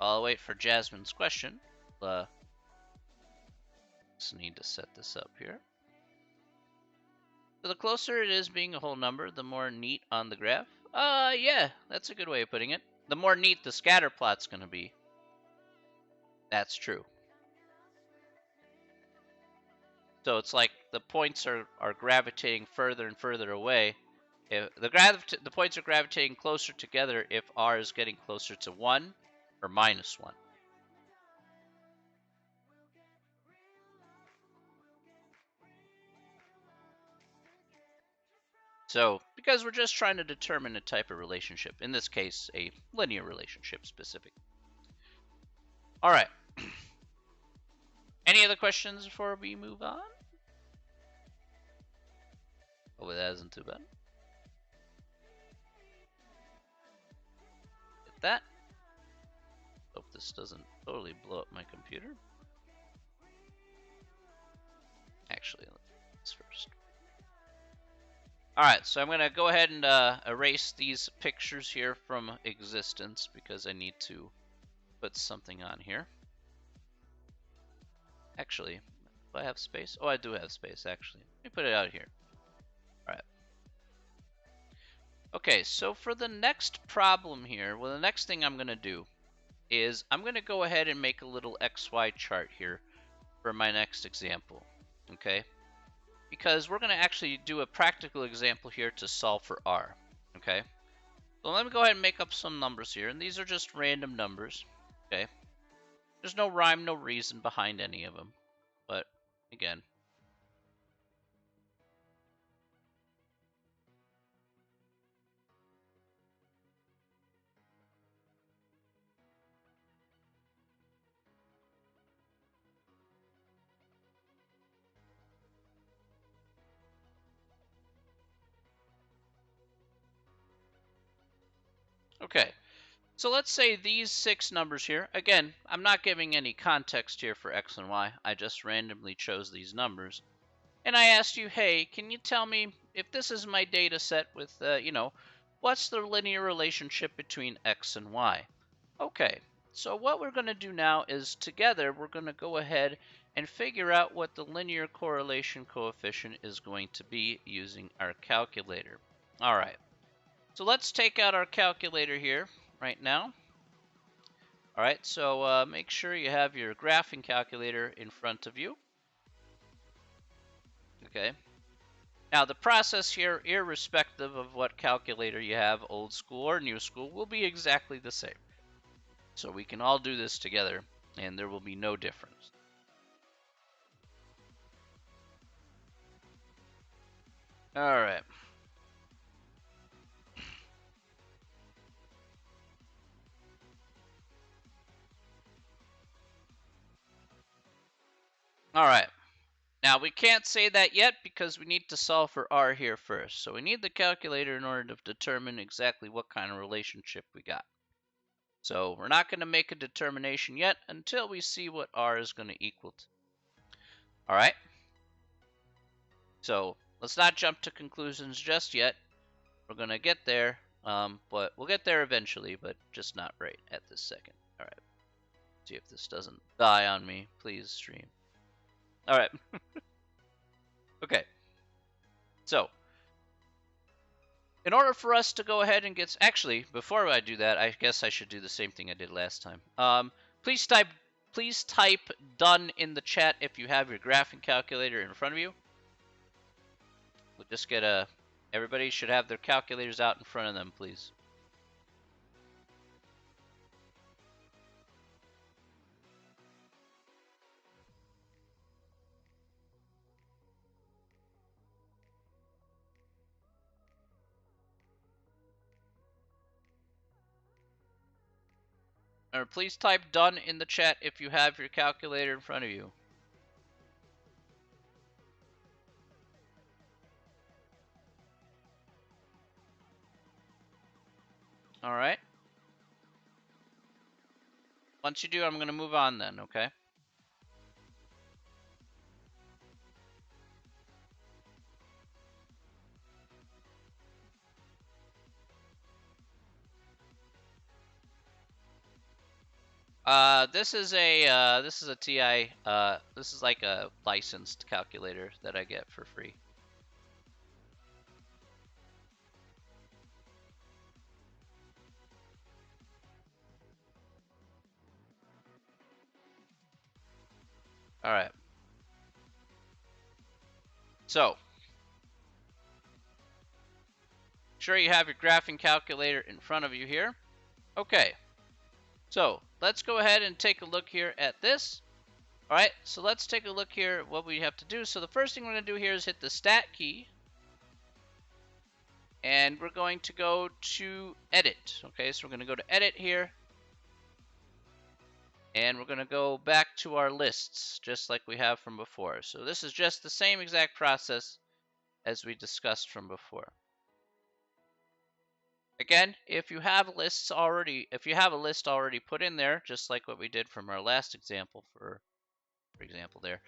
I'll wait for Jasmine's question. Just need to set this up here. So the closer it is being a whole number, the more neat on the graph. Yeah, that's a good way of putting it. The more neat the scatter plot's going to be. That's true. So it's like the points are gravitating further and further away. If the points are gravitating closer together if R is getting closer to 1 or minus 1. So, because we're just trying to determine a type of relationship, in this case, a linear relationship specific. All right. Any other questions before we move on? Oh, that isn't too bad. Get that. Hope this doesn't totally blow up my computer. Actually, let's do this first. All right, so I'm going to go ahead and erase these pictures here from existence because I need to put something on here. Actually, do I have space? Oh, I do have space, actually. Let me put it out here. All right. Okay, so for the next problem here, well, the next thing I'm going to do is I'm going to go ahead and make a little XY chart here for my next example, okay? Because we're going to actually do a practical example here to solve for R, okay? So let me go ahead and make up some numbers here, and these are just random numbers, okay? There's no rhyme, no reason behind any of them, but again. Okay, so let's say these 6 numbers here, again, I'm not giving any context here for X and Y, I just randomly chose these numbers. And I asked you, hey, can you tell me if this is my data set with, what's the linear relationship between X and Y? Okay, so what we're going to do now is together we're going to go ahead and figure out what the linear correlation coefficient is going to be using our calculator. All right, so let's take out our calculator here right now. All right, so make sure you have your graphing calculator in front of you. Okay. Now the process here, irrespective of what calculator you have, old school or new school, will be exactly the same. So we can all do this together and there will be no difference. All right. All right. Now, we can't say that yet because we need to solve for r here first. So we need the calculator in order to determine exactly what kind of relationship we got. So we're not going to make a determination yet until we see what r is going to equal to. All right? So let's not jump to conclusions just yet. We're going to get there, but we'll get there eventually, but just not right at this second. All right. See if this doesn't die on me. Please, stream. All right. Okay. So, in order for us to go ahead and get... Actually, before I do that, I guess I should do the same thing I did last time. Please type done in the chat if you have your graphing calculator in front of you. We'll just get a... Everybody should have their calculators out in front of them, please. Or please type done in the chat if you have your calculator in front of you. All right. Once you do, I'm going to move on then, okay? This is a TI, this is like a licensed calculator that I get for free. All right. So, sure you have your graphing calculator in front of you here. Okay. So, let's go ahead and take a look here at this. All right. So, let's take a look here at what we have to do. So, the first thing we're going to do here is hit the stat key. And we're going to go to edit. Okay. So, we're going to go to edit here. And we're going to go back to our lists, just like we have from before. So this is just the same exact process as we discussed from before. Again, if you have lists already, if you have a list already put in there, just like what we did from our last example, for example there.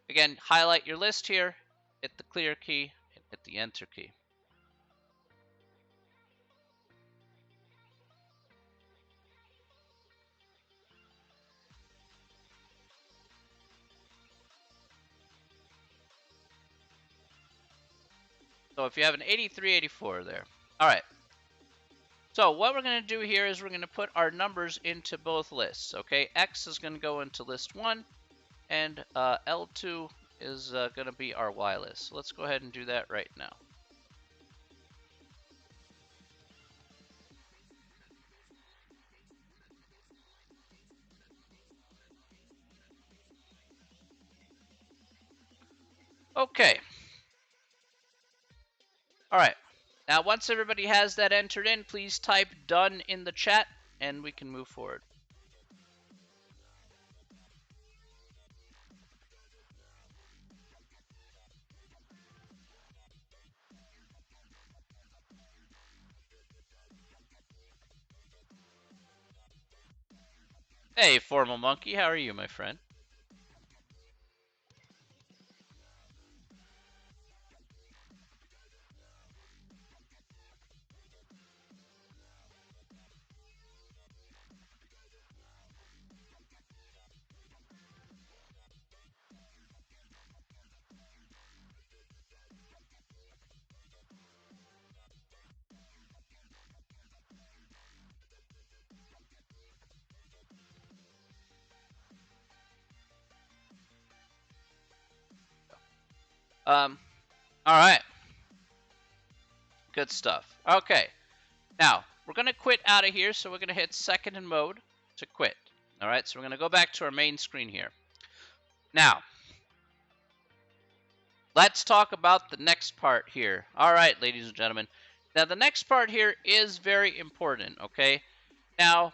Again, highlight your list here, hit the clear key, and hit the enter key. So if you have an 8384 there. All right. So what we're going to do here is we're going to put our numbers into both lists. Okay, X is going to go into list 1, and L2 is going to be our Y list. So let's go ahead and do that right now. Okay. All right. Now, once everybody has that entered in, please type done in the chat, and we can move forward. Hey, Formal Monkey, how are you, my friend? All right. Good stuff. Okay. Now, we're going to quit out of here, so we're going to hit second in mode to quit. All right, so we're going to go back to our main screen here. Now, let's talk about the next part here. All right, ladies and gentlemen. Now, the next part here is very important, okay? Now,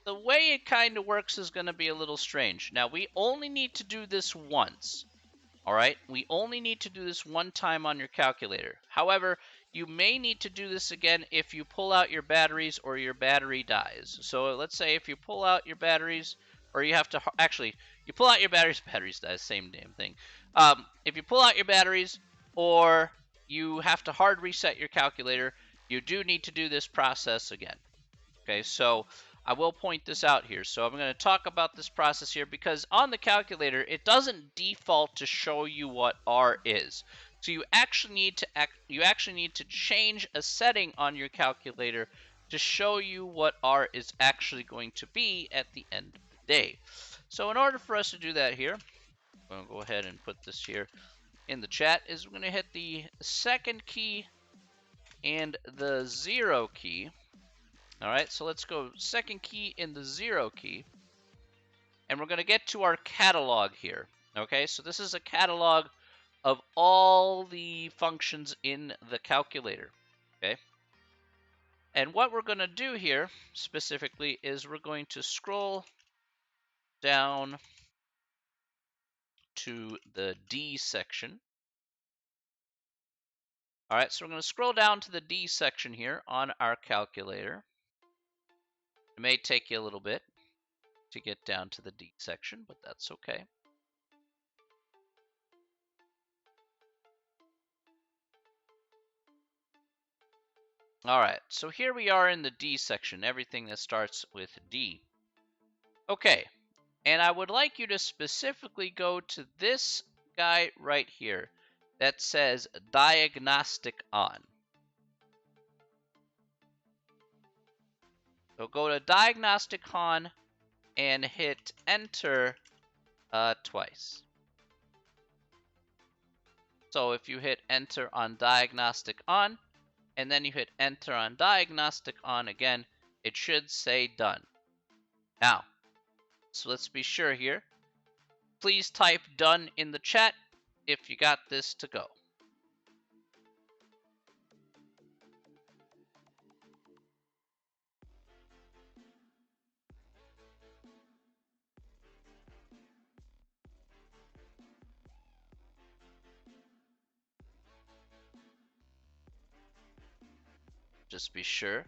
the way it kind of works is going to be a little strange. Now, we only need to do this once, All right, we only need to do this one time on your calculator. However, you may need to do this again if you pull out your batteries or your battery dies. So let's say if you pull out your batteries, or you have to, actually, you pull out your batteries, batteries die, same damn thing. If you pull out your batteries or you have to hard reset your calculator, you do need to do this process again. Okay, so I will point this out here. So I'm going to talk about this process here because on the calculator, it doesn't default to show you what R is. So you actually need to change a setting on your calculator to show you what R is actually going to be at the end of the day. So in order for us to do that here, I'm going to go ahead and put this here in the chat, is we're going to hit the second key and the 0 key. All right, so let's go second key in the 0 key. And we're going to get to our catalog here. Okay, so this is a catalog of all the functions in the calculator. Okay. And what we're going to do here specifically is we're going to scroll down to the D section. All right, so we're going to scroll down to the D section here on our calculator. It may take you a little bit to get down to the D section, but that's okay. All right, so here we are in the D section, everything that starts with D. Okay, and I would like you to specifically go to this guy right here that says diagnostic on. So go to diagnostic on and hit enter twice. So if you hit enter on diagnostic on, and then you hit enter on diagnostic on again, it should say done. Now, so let's be sure here. Please type done in the chat if you got this to go. Just be sure.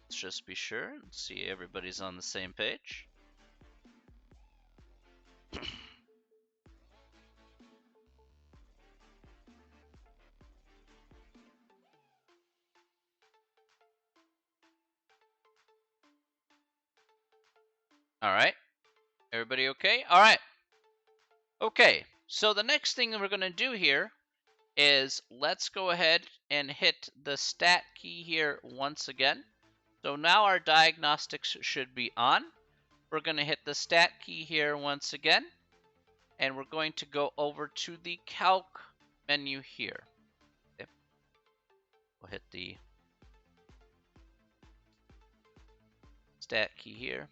Let's just be sure and see everybody's on the same page. All right. Everybody okay? All right. Okay. So the next thing that we're going to do here is let's go ahead and hit the stat key here once again. So now our diagnostics should be on. We're going to hit the stat key here once again. And we're going to go over to the calc menu here. Okay. We'll hit the stat key here.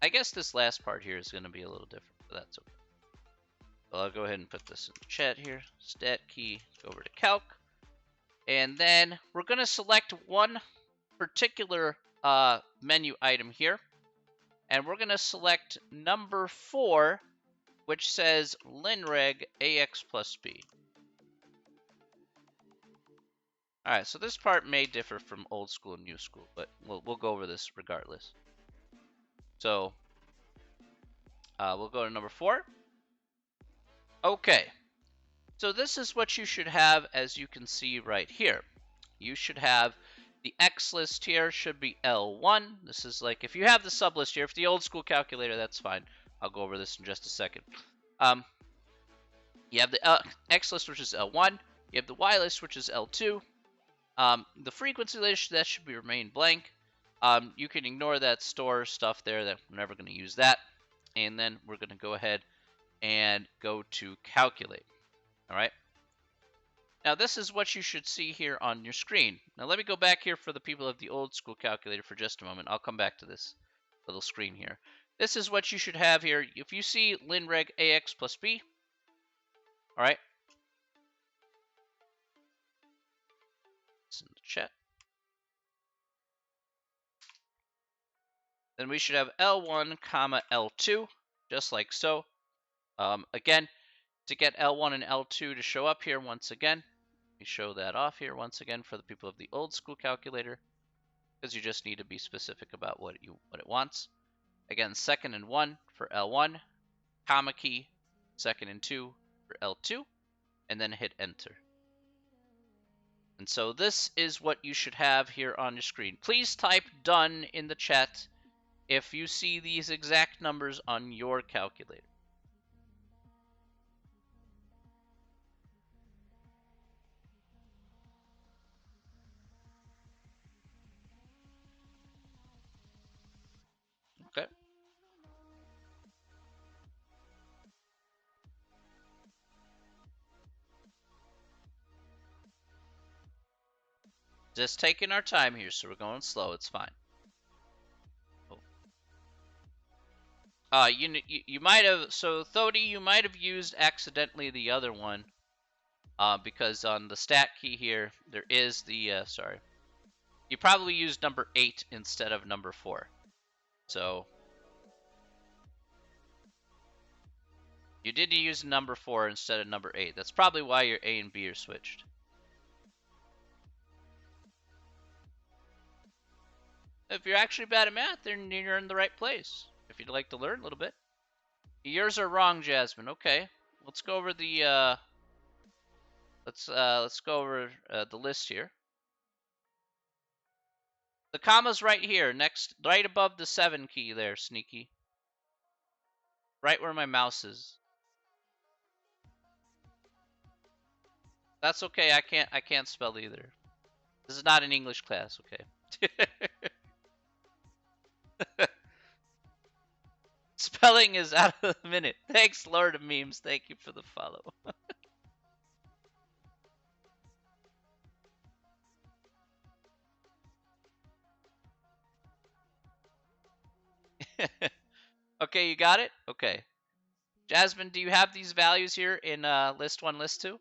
I guess this last part here is going to be a little different, but that's okay. Well, I'll go ahead and put this in the chat here. Stat key, go over to calc. And then we're going to select one particular menu item here. And we're going to select number 4, which says linreg AX plus B. All right, so this part may differ from old school and new school, but we'll go over this regardless. So we'll go to number 4. Okay, so this is what you should have, as you can see right here. You should have the X list here should be L1. This is like if you have the sublist here, if the old school calculator, that's fine. I'll go over this in just a second. You have the X list, which is L1. You have the Y list, which is L2. The frequency list, that should be remain blank. You can ignore that store stuff there. That we're never going to use that. And then we're going to go ahead and go to calculate. All right. Now this is what you should see here on your screen. Now let me go back here for the people of the old school calculator for just a moment. I'll come back to this little screen here. This is what you should have here. If you see linreg AX plus B, all right. It's in the chat. Then we should have L1, comma L2. just like so. Again, to get L1 and L2 to show up here once again, we show that off here once again for the people of the old school calculator, because you just need to be specific about what it wants. Again, second and 1 for L1, comma key, second and 2 for L2, and then hit enter. And so this is what you should have here on your screen. Please type done in the chat if you see these exact numbers on your calculator. Okay. Just taking our time here, so we're going slow. It's fine. You might have, so Thody, you might have used accidentally the other one, because on the stat key here there is the sorry, you probably used number 8 instead of number 4. So you did use number 4 instead of number 8. That's probably why your A and B are switched. If you're actually bad at math, then you're in the right place. If you'd like to learn a little bit. Yours are wrong, Jasmine. Okay, let's go over the let's go over the list here. The comma's right here, next, right above the 7 key there, Sneaky. Right where my mouse is. That's okay. I can't spell either. This is not an English class, okay? Spelling is out of the minute. Thanks, Lord of Memes. Thank you for the follow. Okay, you got it? Okay. Jasmine, do you have these values here in list 1, list 2?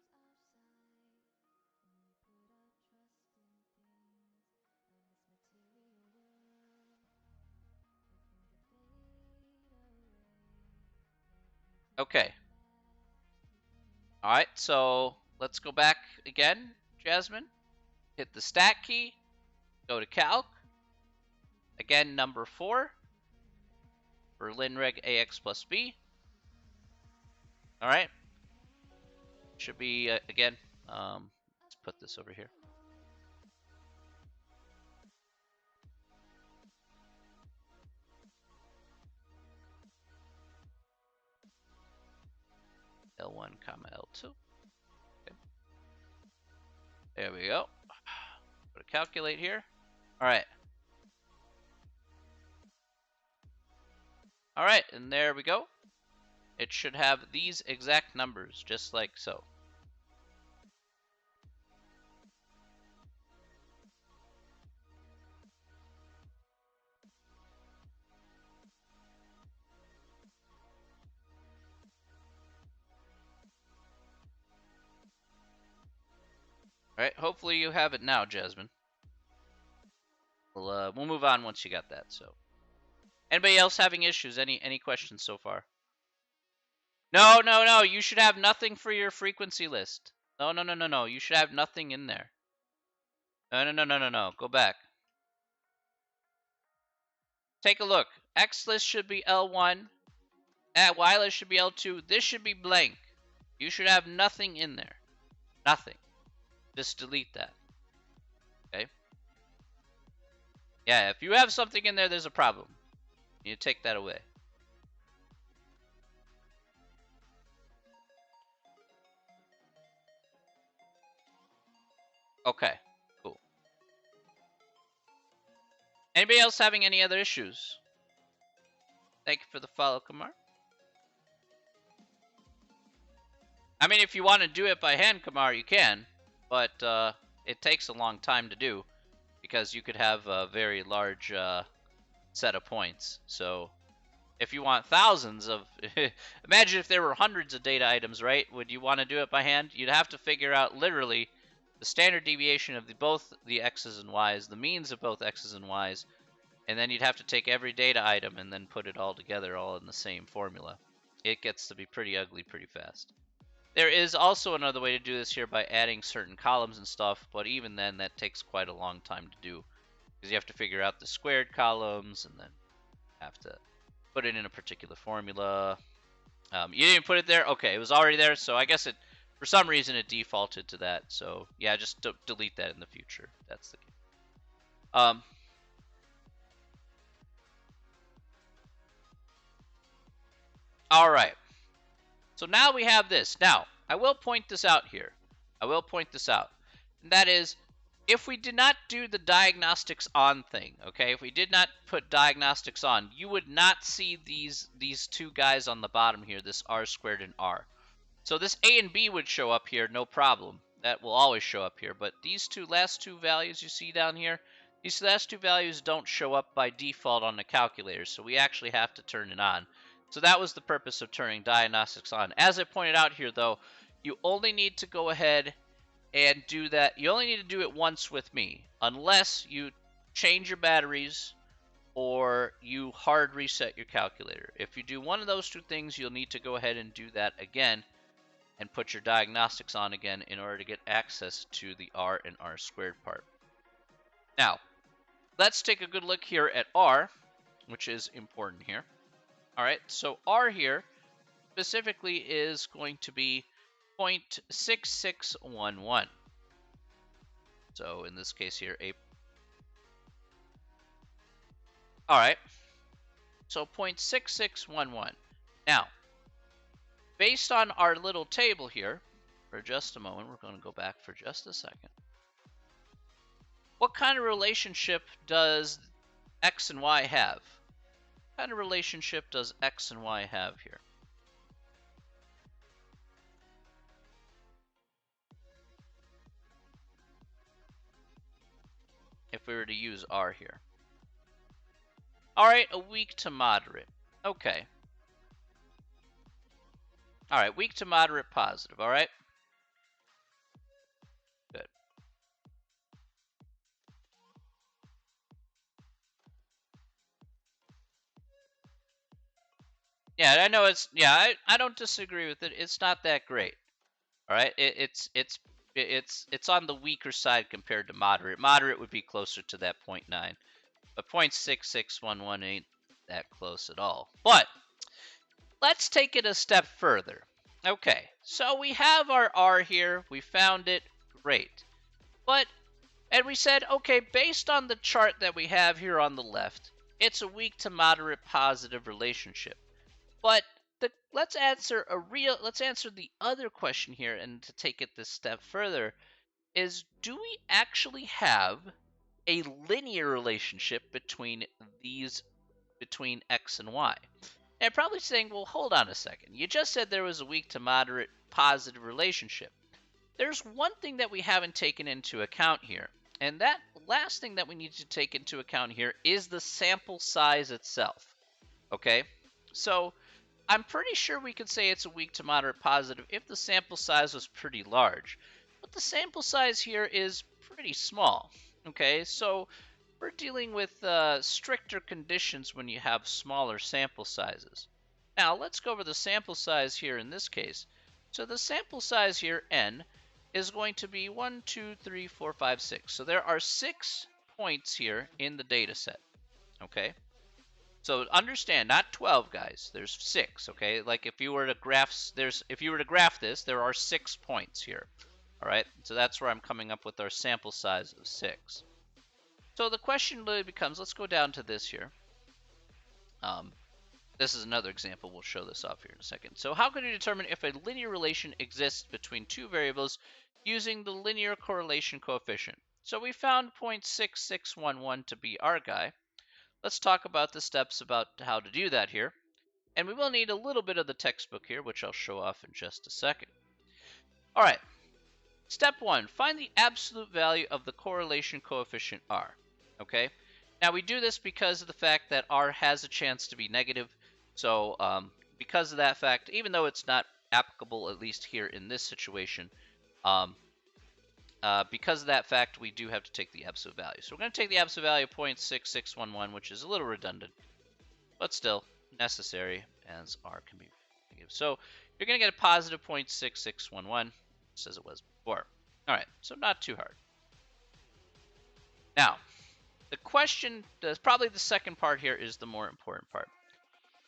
Okay. Alright, so let's go back again, Jasmine. Hit the stat key. Go to calc. Again, number 4. For linreg AX plus B. Alright. Should be, again, let's put this over here. L1, comma L2. Okay. There we go. Go to calculate here. Alright. Alright, and there we go. It should have these exact numbers, just like so. Alright, hopefully you have it now, Jasmine. We'll move on once you got that, so. Anybody else having issues? Any questions so far? No, no, no. You should have nothing for your frequency list. No, no, no, no, no. You should have nothing in there. No, no, no, no, no, no. Go back. Take a look. X list should be L1. Y list should be L2. This should be blank. You should have nothing in there. Nothing. Just delete that. Okay? Yeah, if you have something in there, there's a problem. You take that away. Okay, cool. Anybody else having any other issues? Thank you for the follow, Kamar. I mean, if you want to do it by hand, Kamar, you can. But it takes a long time to do. Because you could have a very large set of points. So if you want thousands of... imagine if there were hundreds of data items, right? Would you want to do it by hand? You'd have to figure out literally the standard deviation of both the x's and y's, the means of both x's and y's, and then you'd have to take every data item and then put it all together all in the same formula. It gets to be pretty ugly pretty fast. There is also another way to do this here by adding certain columns and stuff, but even then that takes quite a long time to do because you have to figure out the squared columns and then have to put it in a particular formula. You didn't put it there? Okay, it was already there, so I guess it, for some reason, it defaulted to that. So yeah, just delete that in the future. That's the case. All right. So now we have this. Now, I will point this out here. I will point this out. And that is, if we did not do the diagnostics on thing, okay, if we did not put diagnostics on, you would not see these two guys on the bottom here, this r squared and r. So this a and b would show up here, no problem. That will always show up here. But these last two values you see down here, these last two values don't show up by default on the calculator, so we actually have to turn it on. So that was the purpose of turning diagnostics on. As I pointed out here, though, you only need to go ahead and do that. You only need to do it once with me, unless you change your batteries or you hard reset your calculator. If you do one of those two things, you'll need to go ahead and do that again and put your diagnostics on again in order to get access to the r and r squared part. Now, let's take a good look here at r, which is important here. All right, so r here specifically is going to be 0.6611. So in this case here, all right, so 0.6611. Now, based on our little table here, for just a moment, we're going to go back for just a second. What kind of relationship does x and y have? What kind of relationship does x and y have here? If we were to use r here. All right, a weak to moderate. Okay. All right, weak to moderate positive, all right? Good. Yeah, I know it's, yeah, I don't disagree with it. It's not that great. All right, it's on the weaker side compared to moderate. Moderate would be closer to that 0.9, but 0.6611 ain't that close at all. But let's take it a step further. Okay, so we have our r here. We found it. Great. And we said, okay, based on the chart that we have here on the left, it's a weak to moderate positive relationship. But let's answer the other question here, and to take it this step further, is do we actually have a linear relationship between x and y? And you're probably saying, well, hold on a second. You just said there was a weak to moderate positive relationship. There's one thing that we haven't taken into account here, and that last thing that we need to take into account here is the sample size itself. Okay, so I'm pretty sure we could say it's a weak to moderate positive if the sample size was pretty large. But the sample size here is pretty small. Okay, so we're dealing with stricter conditions when you have smaller sample sizes. Now, let's go over the sample size here in this case. So the sample size here, n, is going to be 1, 2, 3, 4, 5, 6. So there are 6 points here in the data set. Okay? So understand, not 12, guys. There's 6, okay? Like if you were to graph this, there are 6 points here. All right? So that's where I'm coming up with our sample size of 6. So the question really becomes, let's go down to this here. This is another example. We'll show this off here in a second. So how can you determine if a linear relation exists between two variables using the linear correlation coefficient? So we found 0.6611 to be our guy. Let's talk about the steps about how to do that here. And we will need a little bit of the textbook here, which I'll show off in just a second. All right. Step 1, find the absolute value of the correlation coefficient r. Okay? Now we do this because of the fact that r has a chance to be negative. So because of that fact, even though it's not applicable, at least here in this situation, because of that fact, we do have to take the absolute value. So we're going to take the absolute value of 0.6611, which is a little redundant, but still necessary as R can be negative. So you're going to get a positive 0.6611, just as it was before. All right, so not too hard. Now, the question, probably the second part here is the more important part,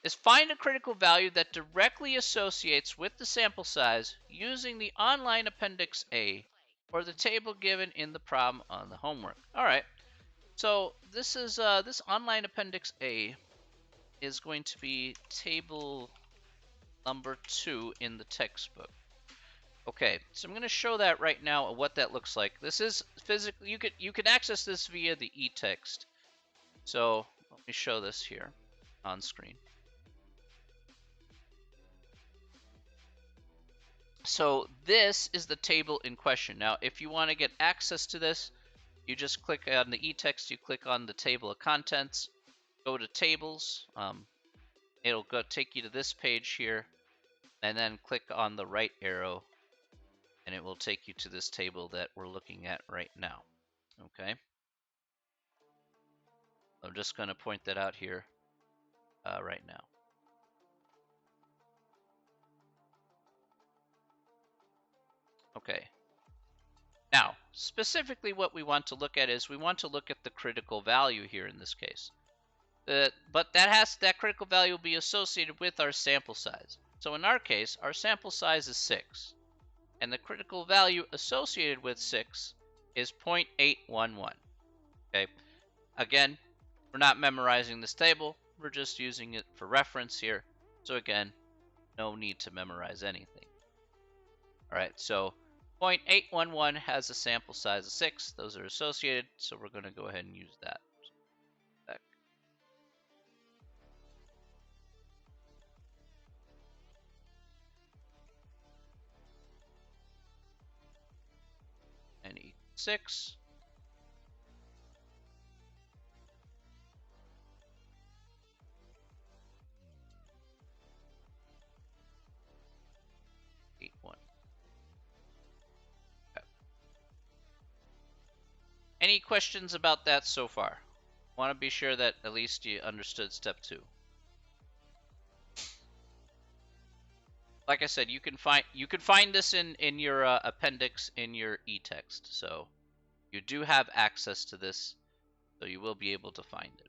is find a critical value that directly associates with the sample size using the online Appendix A or the table given in the problem on the homework. All right, so this is this online Appendix A is going to be table number 2 in the textbook. Okay, so I'm going to show that right now what that looks like. This is physically, you can access this via the eText. So let me show this here on screen. So this is the table in question. Now, if you want to get access to this, you just click on the eText, you click on the table of contents, go to tables, it'll take you to this page here, and then click on the right arrow, and it will take you to this table that we're looking at right now. Okay. I'm just going to point that out here right now. Okay. Now, specifically what we want to look at is we want to look at the critical value here in this case. But that critical value will be associated with our sample size. So in our case, our sample size is 6. And the critical value associated with 6 is 0.811. Okay. Again, we're not memorizing this table. We're just using it for reference here. So again, no need to memorize anything. All right, so 0.811 has a sample size of 6. Those are associated, so we're going to go ahead and use that. Back. And 6. Okay. Any questions about that so far? Want to be sure that at least you understood step 2. Like I said, you can find this in your appendix in your eText. So you do have access to this, so you will be able to find it.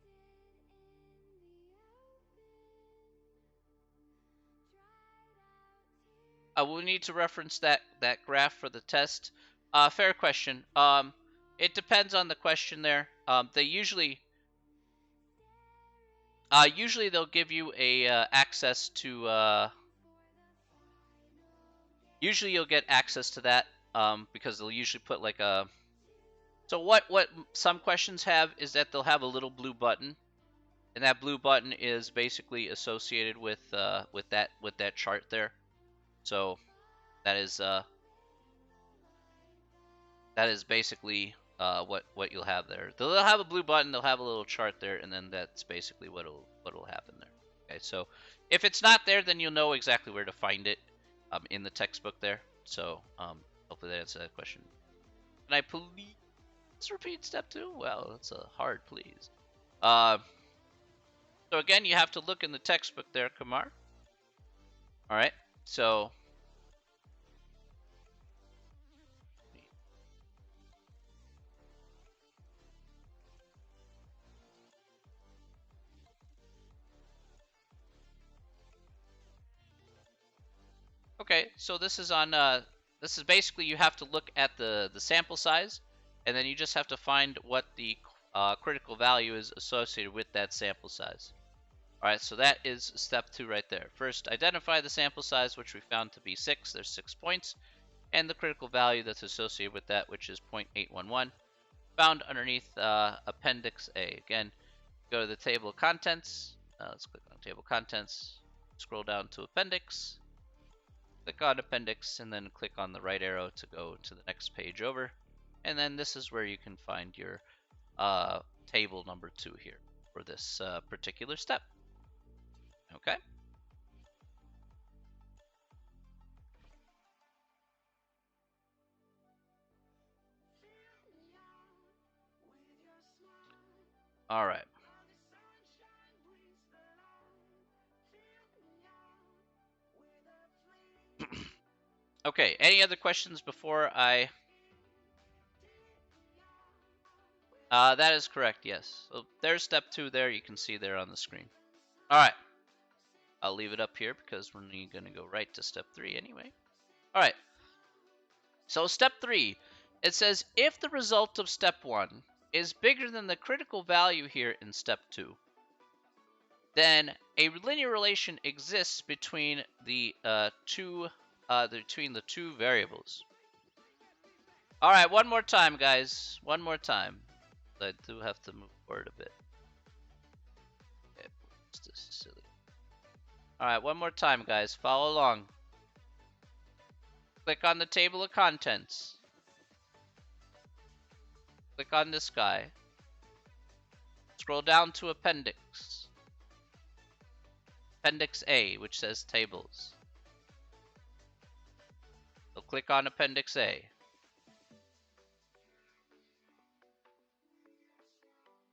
We'll need to reference that graph for the test. Fair question. It depends on the question there. They usually they'll give you a access to. Usually you'll get access to that because they'll usually put like a. So what some questions have is that they'll have a little blue button, and that blue button is basically associated with that chart there. So that is basically what you'll have there. They'll have a blue button, they'll have a little chart there, and then that's basically what'll happen there. Okay, so if it's not there, then you'll know exactly where to find it in the textbook there. So hopefully that answers that question. Can I please repeat step 2? Well, that's a hard please. So again, you have to look in the textbook there, Kumar. All right, so okay, so this is on this is basically you have to look at the sample size, and then you just have to find what the critical value is associated with that sample size. All right, so that is step 2 right there. First, identify the sample size, which we found to be 6. There's 6 points, and the critical value that's associated with that, which is 0.811, found underneath Appendix A. Again, go to the table of contents. Let's click on table of contents. Scroll down to Appendix. Click on Appendix, and then click on the right arrow to go to the next page over. And then this is where you can find your table number 2 here for this particular step. Okay. All right. Okay, any other questions before I... that is correct, yes. So there's step 2 there, you can see there on the screen. All right. I'll leave it up here because we're going to go right to step 3 anyway. All right. So step 3, it says if the result of step 1 is bigger than the critical value here in step 2, then a linear relation exists between the two variables. All right, one more time, guys. One more time. I do have to move forward a bit. Okay, this is silly. All right, one more time, guys. Follow along. Click on the table of contents. Click on this guy. Scroll down to Appendix. Appendix A, which says Tables. So click on Appendix A.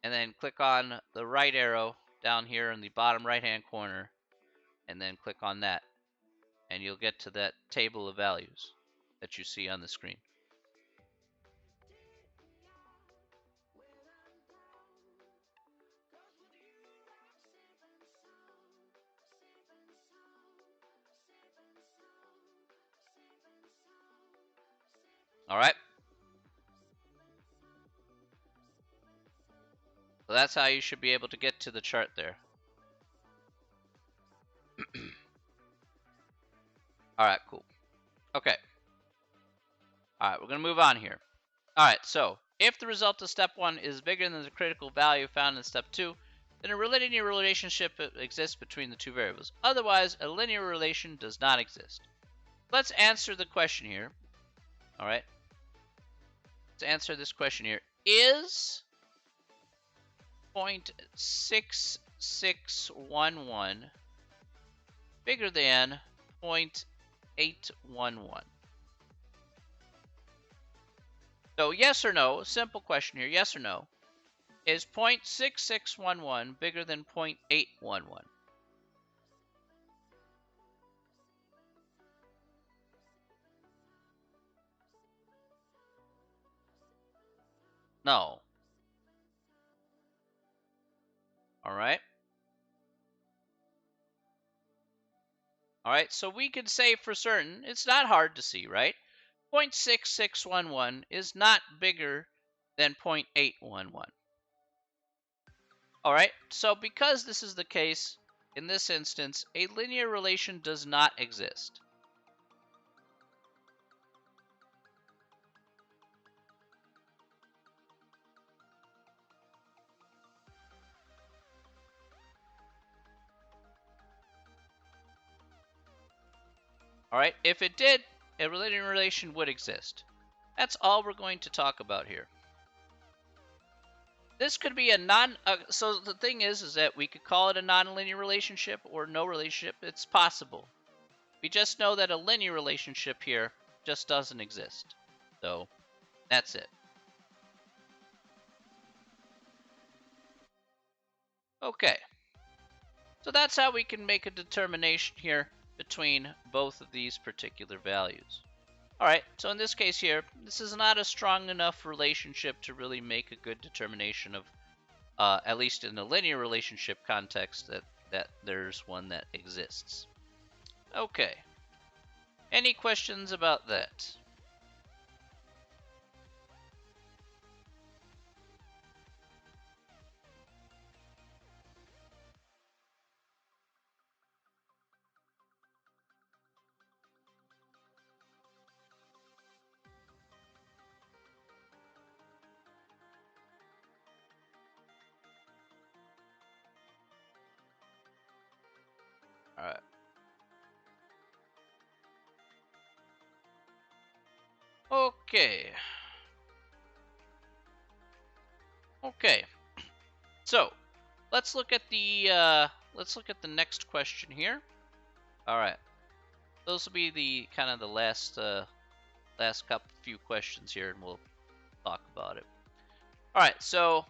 And then click on the right arrow down here in the bottom right-hand corner. And then click on that. And you'll get to that table of values that you see on the screen. All right. So that's how you should be able to get to the chart there. All right, cool. Okay. All right, we're going to move on here. All right, so if the result of step 1 is bigger than the critical value found in step 2, then a linear relationship exists between the two variables. Otherwise, a linear relation does not exist. Let's answer the question here. All right. Let's answer this question here. Is 0.6611 bigger than 0.811? So yes or no, simple question here, yes or no. Is 0.6611 bigger than 0.811? No. All right. All right, so we could say for certain, it's not hard to see, right? 0.6611 is not bigger than 0.811. All right, so because this is the case, in this instance, a linear relation does not exist. All right, if it did, a linear relation would exist. That's all we're going to talk about here. This could be a so the thing is that we could call it a nonlinear relationship or no relationship. It's possible. We just know that a linear relationship here just doesn't exist. So that's it. Okay. So that's how we can make a determination here between both of these particular values. All right, so in this case here, this is not a strong enough relationship to really make a good determination of, at least in a linear relationship context, that there's one that exists. Okay. Any questions about that? All right. Okay. Okay. So, let's look at the next question here. All right. Those will be the kind of the last few questions here, and we'll talk about it. All right. So,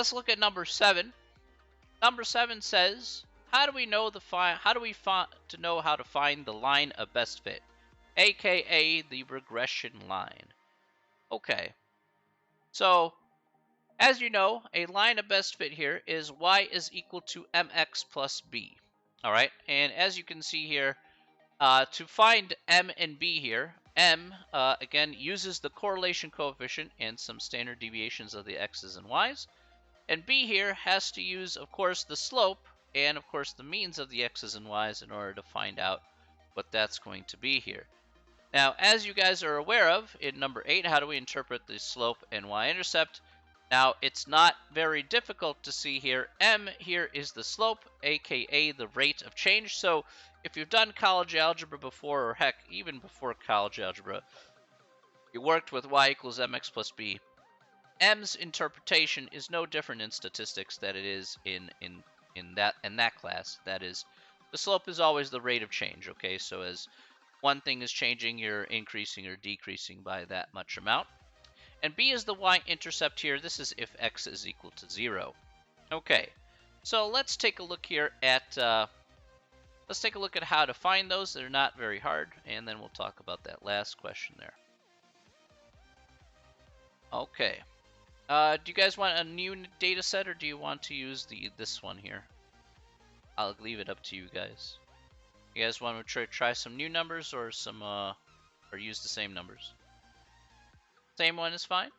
Let's look at number 7. Number 7 says, how do we know how to find the line of best fit, aka the regression line? Okay. So, as you know, a line of best fit here is y is equal to mx plus b. All right, and as you can see here, to find m and b here, m, again, uses the correlation coefficient and some standard deviations of the x's and y's. And b here has to use, of course, the slope and, of course, the means of the x's and y's in order to find out what that's going to be here. Now, as you guys are aware of, in number 8, how do we interpret the slope and y-intercept? Now, it's not very difficult to see here. M here is the slope, aka the rate of change. So if you've done college algebra before, or heck, even before college algebra, you worked with y equals mx plus b, M's interpretation is no different in statistics than it is in that class. That is, the slope is always the rate of change, okay? So as one thing is changing, you're increasing or decreasing by that much amount. And b is the y-intercept here. This is if x is equal to 0. Okay, so let's take a look here at how to find those. They're not very hard, and then we'll talk about that last question there. Okay. Do you guys want a new data set, or do you want to use this one here? I'll leave it up to you guys. You guys want to try some new numbers, or or use the same numbers? Same one is fine.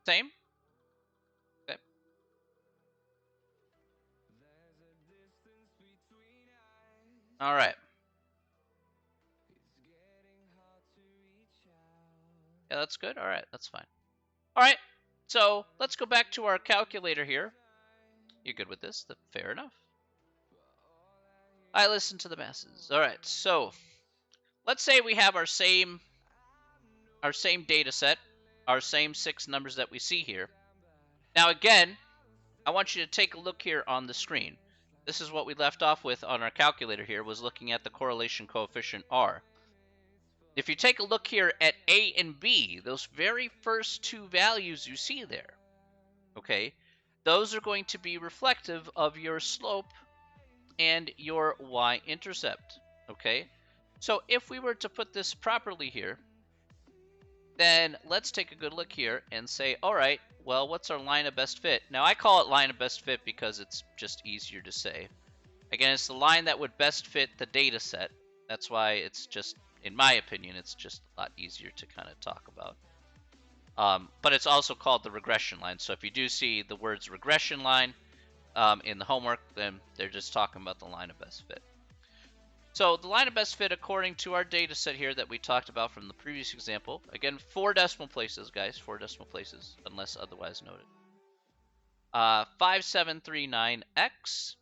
Same? Okay. All right. Yeah, that's good. All right, that's fine. All right, so let's go back to our calculator here. You're good with this? Fair enough. I listen to the masses. All right, so let's say we have our same data set, our same 6 numbers that we see here. Now again, I want you to take a look here on the screen. This is what we left off with on our calculator here, was looking at the correlation coefficient R. If you take a look here at A and B, those very first 2 values you see there, okay, those are going to be reflective of your slope and your y-intercept, okay? So if we were to put this properly here, then let's take a good look here and say, all right, well, what's our line of best fit? Now, I call it line of best fit because it's just easier to say. Again, it's the line that would best fit the data set. That's why it's just, in my opinion, it's just a lot easier to kind of talk about. But it's also called the regression line. So if you do see the words regression line in the homework, then they're just talking about the line of best fit. So the line of best fit, according to our data set here that we talked about from the previous example, again, 4 decimal places, guys, 4 decimal places, unless otherwise noted. 5739x,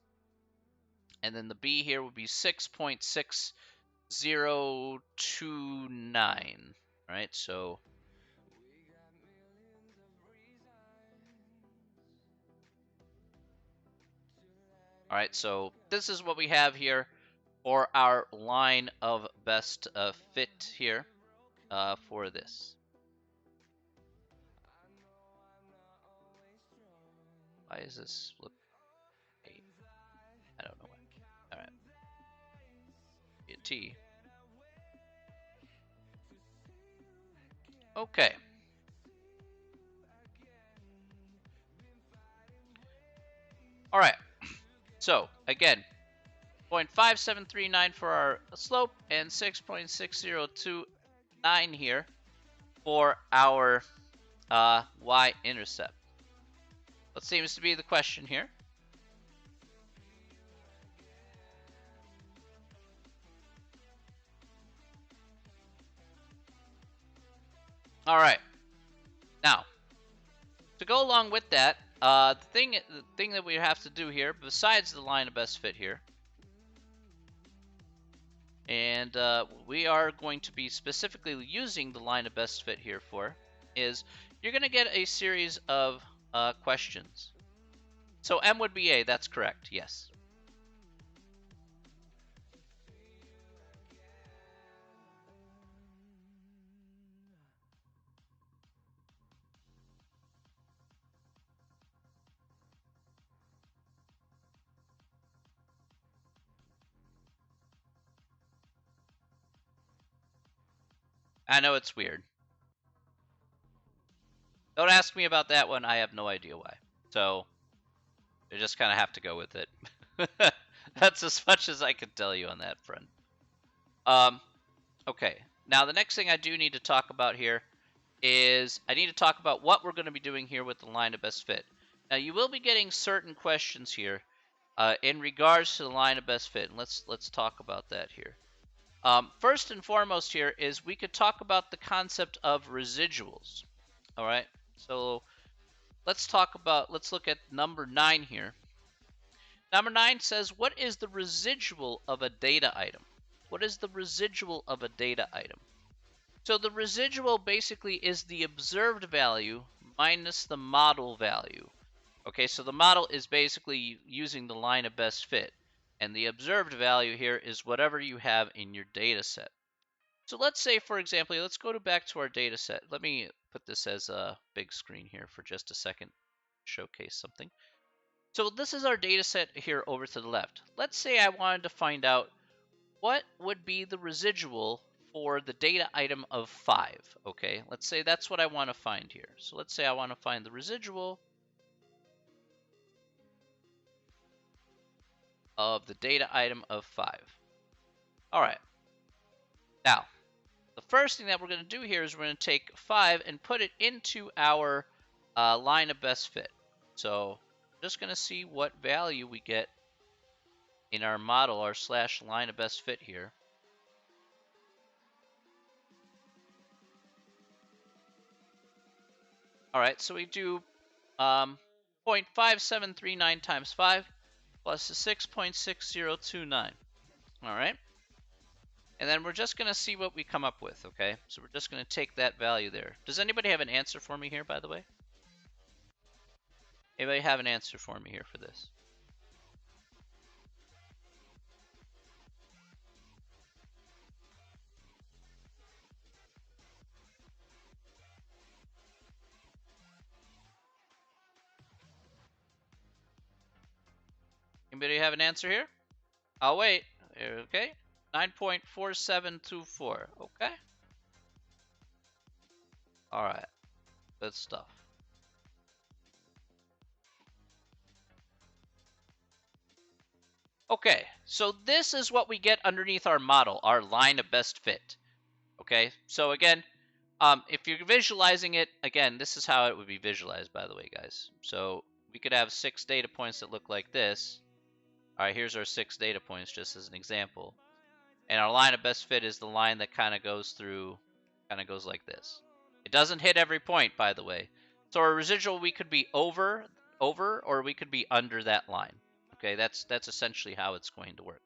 and then the b here would be 6.6029, right? So all right, so this is what we have here for our line of best fit here for this. Why is this look? I don't know why. All right, a T. Okay. All right. So again, 0.5739 for our slope and 6.6029 here for our y-intercept. What seems to be the question here? All right. Now, to go along with that, the thing that we have to do here, besides the line of best fit here, and we are going to be specifically using the line of best fit here for, is you're going to get a series of questions. So M would be A, that's correct, yes. I know it's weird. Don't ask me about that one. I have no idea why. So you just kind of have to go with it. That's as much as I can tell you on that front. Okay. Now the next thing I do need to talk about here is I need to talk about what we're going to be doing here with the line of best fit. Now you will be getting certain questions here in regards to the line of best fit. And let's talk about that here. First and foremost here is we could talk about the concept of residuals. All right. So let's look at number 9 here. Number 9 says, what is the residual of a data item? What is the residual of a data item? So the residual basically is the observed value minus the model value. Okay, so the model is basically using the line of best fit, and the observed value here is whatever you have in your data set. So let's say, for example, let's go back to our data set. Let me put this as a big screen here for just a second, showcase something. So this is our data set here over to the left. Let's say I wanted to find out what would be the residual for the data item of 5. Okay, let's say that's what I want to find here. So let's say I want to find the residual of the data item of 5. All right. Now, the first thing that we're going to do here is we're going to take 5 and put it into our line of best fit. So I'm just going to see what value we get in our model, our slash line of best fit here. All right, so we do 0.5739 times 5 plus the 6.6029. All right. And then we're just going to see what we come up with, okay? So we're just going to take that value there. Does anybody have an answer for me here, by the way? Anybody have an answer for me here for this? Anybody have an answer here? I'll wait. Okay. 9.4724. Okay. All right. Good stuff. Okay. So this is what we get underneath our model, our line of best fit. Okay. So again, if you're visualizing it, again, this is how it would be visualized, by the way, guys. So we could have 6 data points that look like this. All right, here's our 6 data points just as an example. And our line of best fit is the line that kind of goes like this. It doesn't hit every point, by the way. So our residual, we could be over, or we could be under that line. Okay, that's essentially how it's going to work.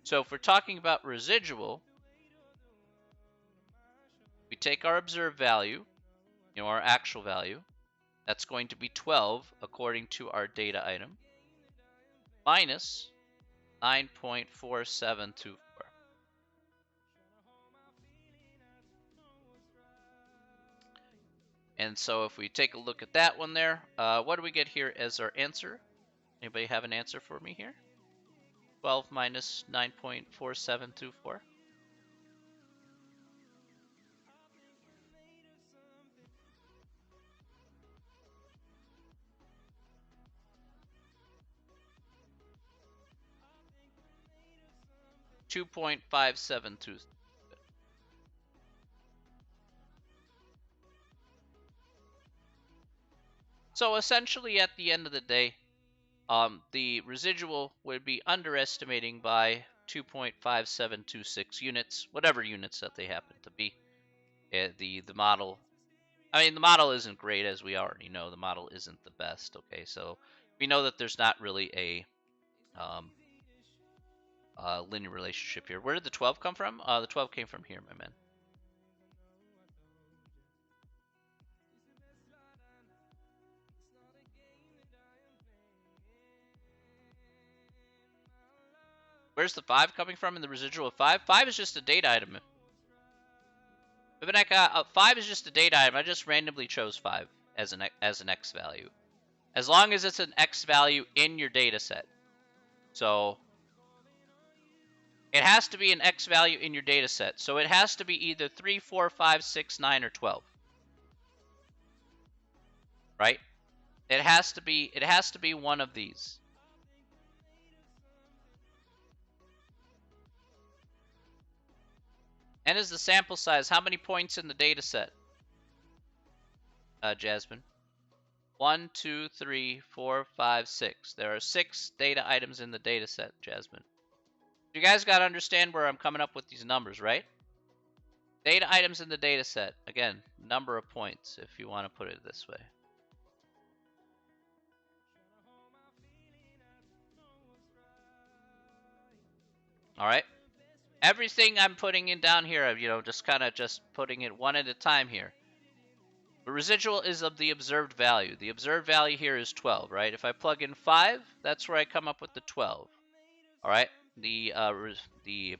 So if we're talking about residual, we take our observed value, our actual value. That's going to be 12 according to our data item, minus 9.4724. And so if we take a look at that one there, what do we get here as our answer? Anybody have an answer for me here? 12 minus 9.4724. $2.572. So essentially, at the end of the day, the residual would be underestimating by 2.5726 units, whatever units that they happen to be. The model, I mean, the model isn't great, as we already know. The model isn't the best. Okay, so we know that there's not really a linear relationship here. Where did the 12 come from? The 12 came from here, my man. Where's the 5 coming from in the residual of 5? 5 is just a data item. 5 is just a data item. I just randomly chose 5 as an X value. As long as it's an X value in your data set. So, 5 is just a data item. I just randomly chose 5 as an X value. As long as it's an X value in your data set. So, 5 is just a data item. As long as it's an X value in your data set. So, 5 is just a data item. I just randomly chose 5 as an X value. As long as it's an X value in your data set. So, It has to be an X value in your data set. So it has to be either 3, 4, 5, 6, 9, or 12. Right? It has to be one of these. N is the sample size. How many points in the data set? Jasmine. 1, 2, 3, 4, 5, 6. There are 6 data items in the data set, Jasmine. You guys got to understand where I'm coming up with these numbers, right? Data items in the data set. Again, number of points, if you want to put it this way. All right. Everything I'm putting in down here, just kind of just putting it one at a time here. The residual is of the observed value. The observed value here is 12, right? If I plug in 5, that's where I come up with the 12. All right. The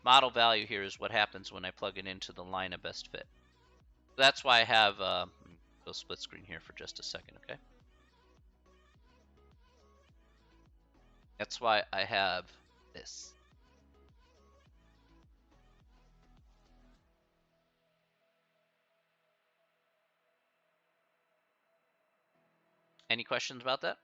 model value here is what happens when I plug it into the line of best fit. That's why I have go split screen here for just a second, okay? That's why I have this. Any questions about that?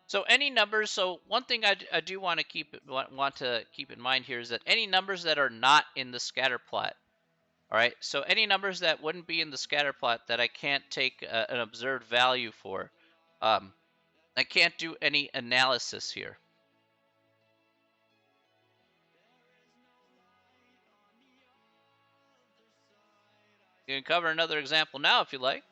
So any numbers, so one thing I do want to keep in mind here is that any numbers that are not in the scatter plot, all right, so any numbers that wouldn't be in the scatter plot that I can't take an observed value for, I can't do any analysis here. You can cover another example now if you like.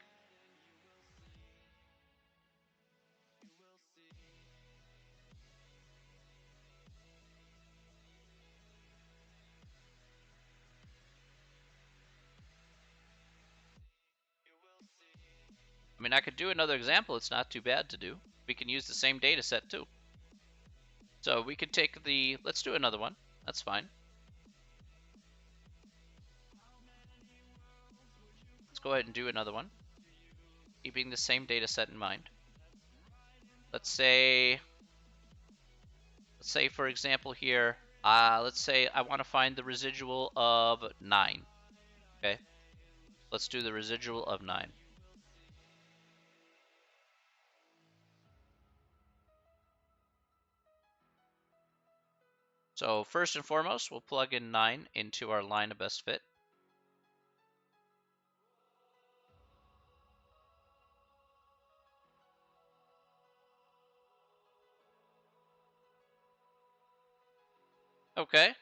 I mean, I could do another example. It's not too bad to do. We can use the same data set too. So we could take let's do another one. That's fine. Let's go ahead and do another one, keeping the same data set in mind. Let's say for example here, let's say I want to find the residual of 9. Okay, let's do the residual of 9. So first and foremost, we'll plug in 9 into our line of best fit. Okay.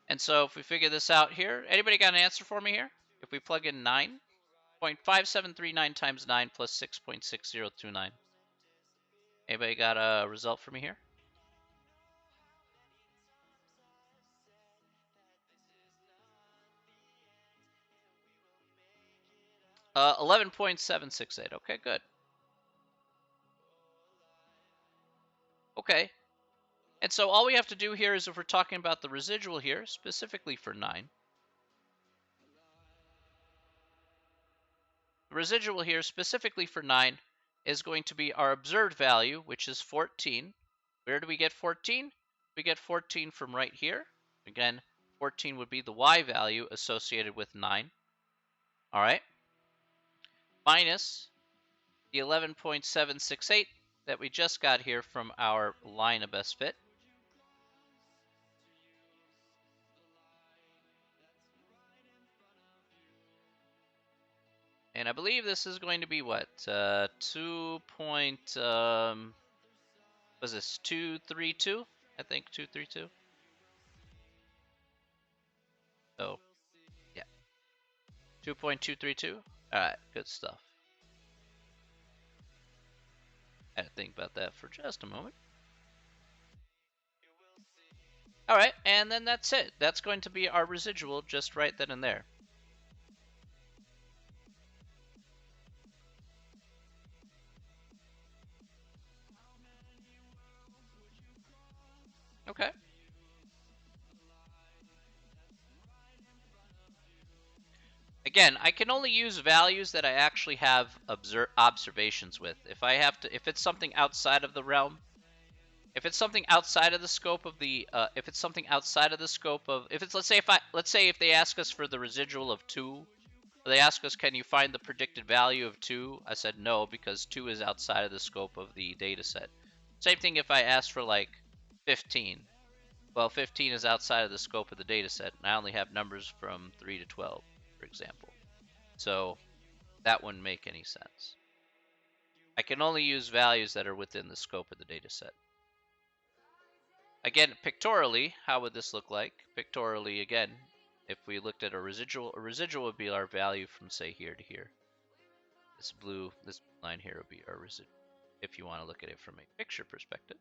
And so if we figure this out here, anybody got an answer for me here? If we plug in 9.5739 times 9 plus 6.6029. Anybody got a result for me here? 11.768. Okay, good. Okay. And so all we have to do here is, if we're talking about the residual here, specifically for 9, the residual here specifically for 9 is going to be our observed value, which is 14. Where do we get 14? We get 14 from right here. Again, 14 would be the y value associated with 9. All right. Minus the 11.768 that we just got here from our line of best fit. And I believe this is going to be what? 232? I think 232. Oh, yeah. 2.232. All right, good stuff. I had to think about that for just a moment. All right, and then that's it. That's going to be our residual just right then and there. Okay. Again, I can only use values that I actually have observations with. If it's something outside of the realm, if it's something outside of the scope of the, if it's something outside of the scope of, if it's, let's say if they ask us for the residual of 2, they ask us, can you find the predicted value of 2? I said no, because 2 is outside of the scope of the data set. Same thing if I asked for like 15. Well, 15 is outside of the scope of the data set, and I only have numbers from 3 to 12, for example. So that wouldn't make any sense. I can only use values that are within the scope of the data set. Again, pictorially, how would this look like? Pictorially, again, if we looked at a residual would be our value from, say, here to here. This line here would be our residual, if you want to look at it from a picture perspective.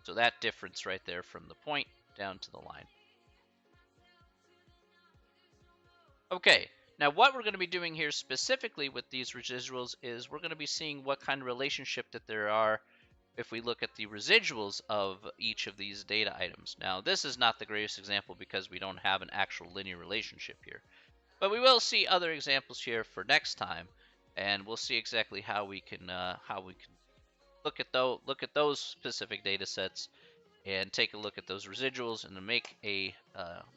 So that difference right there from the point down to the line. Okay, now what we're going to be doing here specifically with these residuals is we're going to be seeing what kind of relationship that there are if we look at the residuals of each of these data items. Now, this is not the greatest example because we don't have an actual linear relationship here. But we will see other examples here for next time, and we'll see exactly how we can look at those specific data sets and take a look at those residuals and make a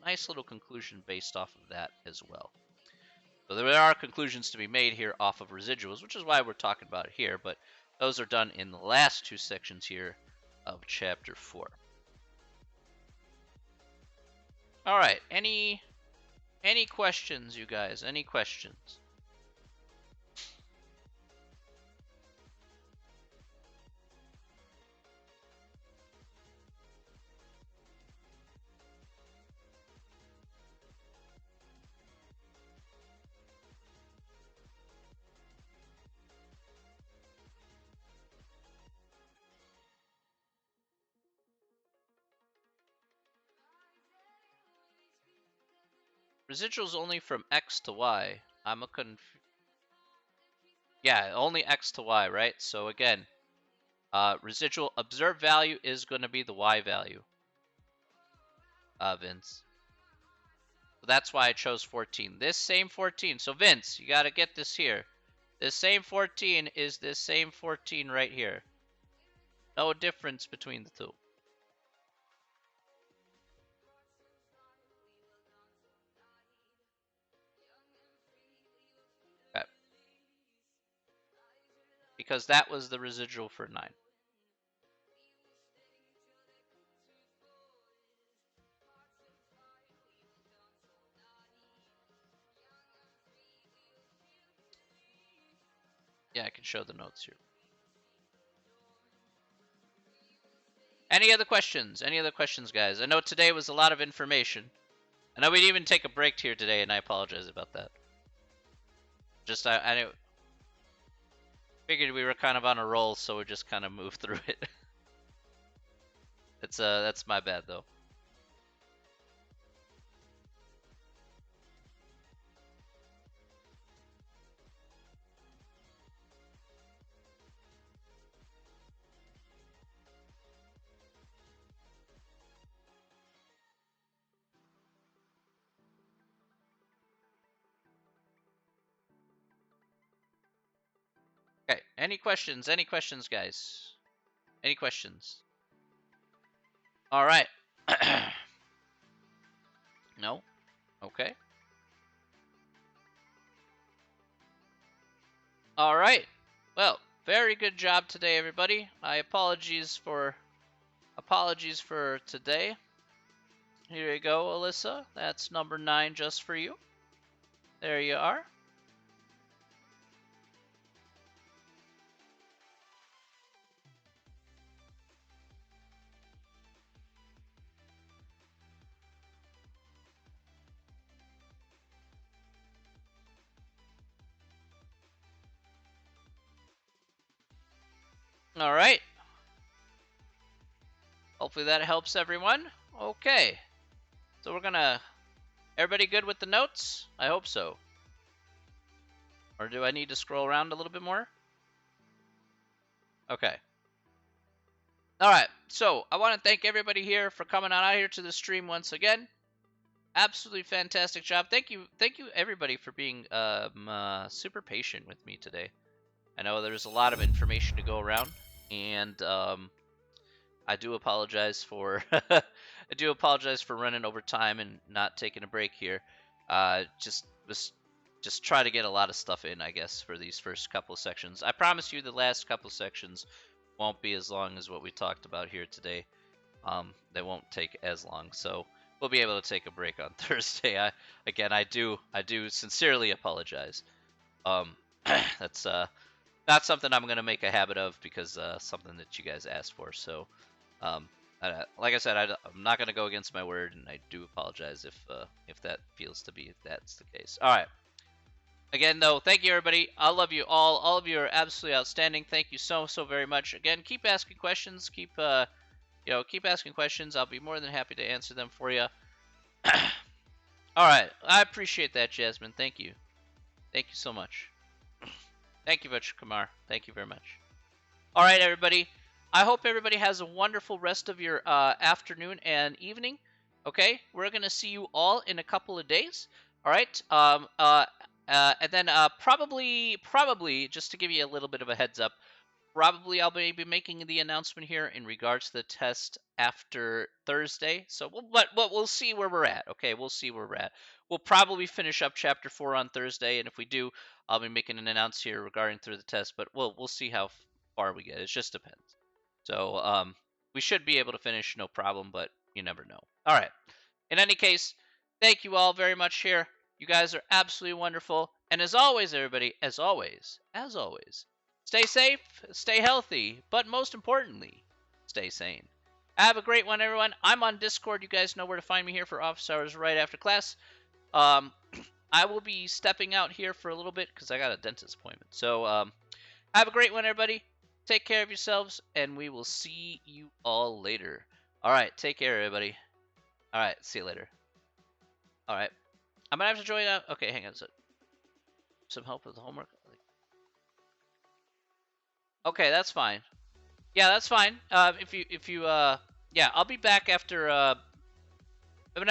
nice little conclusion based off of that as well. So there are conclusions to be made here off of residuals, which is why we're talking about it here, but those are done in the last 2 sections here of chapter 4. All right, any questions, you guys? Any questions? Residuals only from X to Y. Yeah, only X to Y, right? So again, residual observed value is going to be the Y value, Vince. So that's why I chose 14. This same 14. So Vince, you got to get this here. This same 14 is this same 14 right here. No difference between the two. Okay. Because that was the residual for 9. Yeah, I can show the notes here. Any other questions? Any other questions, guys? I know today was a lot of information. I know we didn't even take a break here today, and I apologize about that. Just I figured we were kind of on a roll, so we just kind of moved through it. That's my bad though. Okay, any questions? Any questions, guys? Any questions? All right. No? Okay. All right. Well, very good job today, everybody. My apologies for today. Here you go, Alyssa. That's number 9 just for you. There you are. All right. Hopefully that helps everyone. Okay. So we're gonna... Everybody good with the notes? I hope so. Or do I need to scroll around a little bit more? Okay. All right, so I want to thank everybody here for coming on out here to the stream once again. Absolutely fantastic job. Thank you everybody for being super patient with me today. I know there's a lot of information to go around, and I do apologize for I do apologize for running over time and not taking a break here. Just try to get a lot of stuff in, I guess, for these first couple of sections. I promise you the last couple of sections won't be as long as what we talked about here today. They won't take as long, so we'll be able to take a break on Thursday. I do sincerely apologize. That's not something I'm gonna make a habit of because something that you guys asked for. So, like I said, I'm not gonna go against my word, and I do apologize if that feels to be if that's the case. All right. Again, though, thank you everybody. I love you all. All of you are absolutely outstanding. Thank you so very much. Again, keep asking questions. Keep keep asking questions. I'll be more than happy to answer them for you. All right. I appreciate that, Jasmine. Thank you. Thank you so much. Thank you, Vach Kumar. Thank you very much. All right, everybody. I hope everybody has a wonderful rest of your afternoon and evening. Okay, we're gonna see you all in a couple of days. All right. And then probably just to give you a little bit of a heads up, probably I'll be making the announcement here in regards to the test after Thursday. So, we'll see where we're at. Okay, we'll see where we're at. We'll probably finish up chapter 4 on Thursday, and if we do, I'll be making an announcement here regarding through the test. But we'll see how far we get. It just depends. So, we should be able to finish, no problem. But you never know. All right. In any case, thank you all very much here. You guys are absolutely wonderful. And as always, everybody, as always, stay safe, stay healthy, but most importantly, stay sane. Have a great one, everyone. I'm on Discord. You guys know where to find me here for office hours right after class. I will be stepping out here for a little bit because I got a dentist appointment. So have a great one, everybody. Take care of yourselves, and we will see you all later. All right, take care, everybody. All right, see you later. All right. I'm gonna have to join out. Okay, hang on. Some help with the homework. Okay, that's fine. Yeah, that's fine. If you yeah, I'll be back after I'll be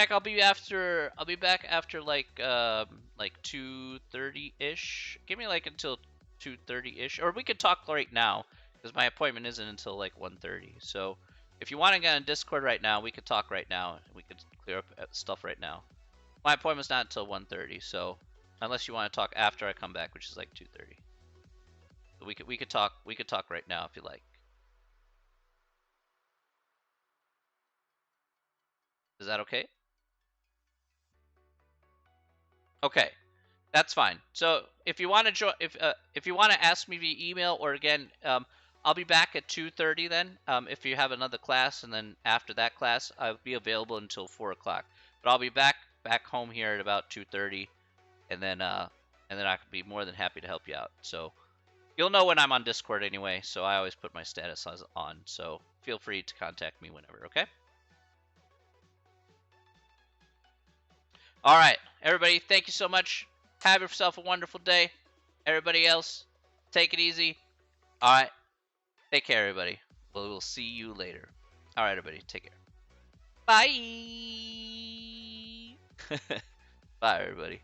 back after like 2:30 ish. Give me like until 2:30 ish, or we could talk right now because my appointment isn't until like 1:30. So if you want to get on Discord right now, we could talk right now. We could clear up stuff right now. My appointment's not until 1:30, so unless you want to talk after I come back, which is like 2:30. We could talk right now if you like. Is that okay? Okay, that's fine. So if you want to if you want to ask me via email, or again, I'll be back at 2:30 then. If you have another class, and then after that class, I'll be available until 4 o'clock. But I'll be back home here at about 2:30, and then I could be more than happy to help you out. So you'll know when I'm on Discord anyway. So I always put my status on. So feel free to contact me whenever. Okay. All right, everybody, thank you so much. Have yourself a wonderful day. Everybody else, take it easy. All right, take care, everybody. We'll see you later. All right, everybody, take care. Bye. Bye, everybody.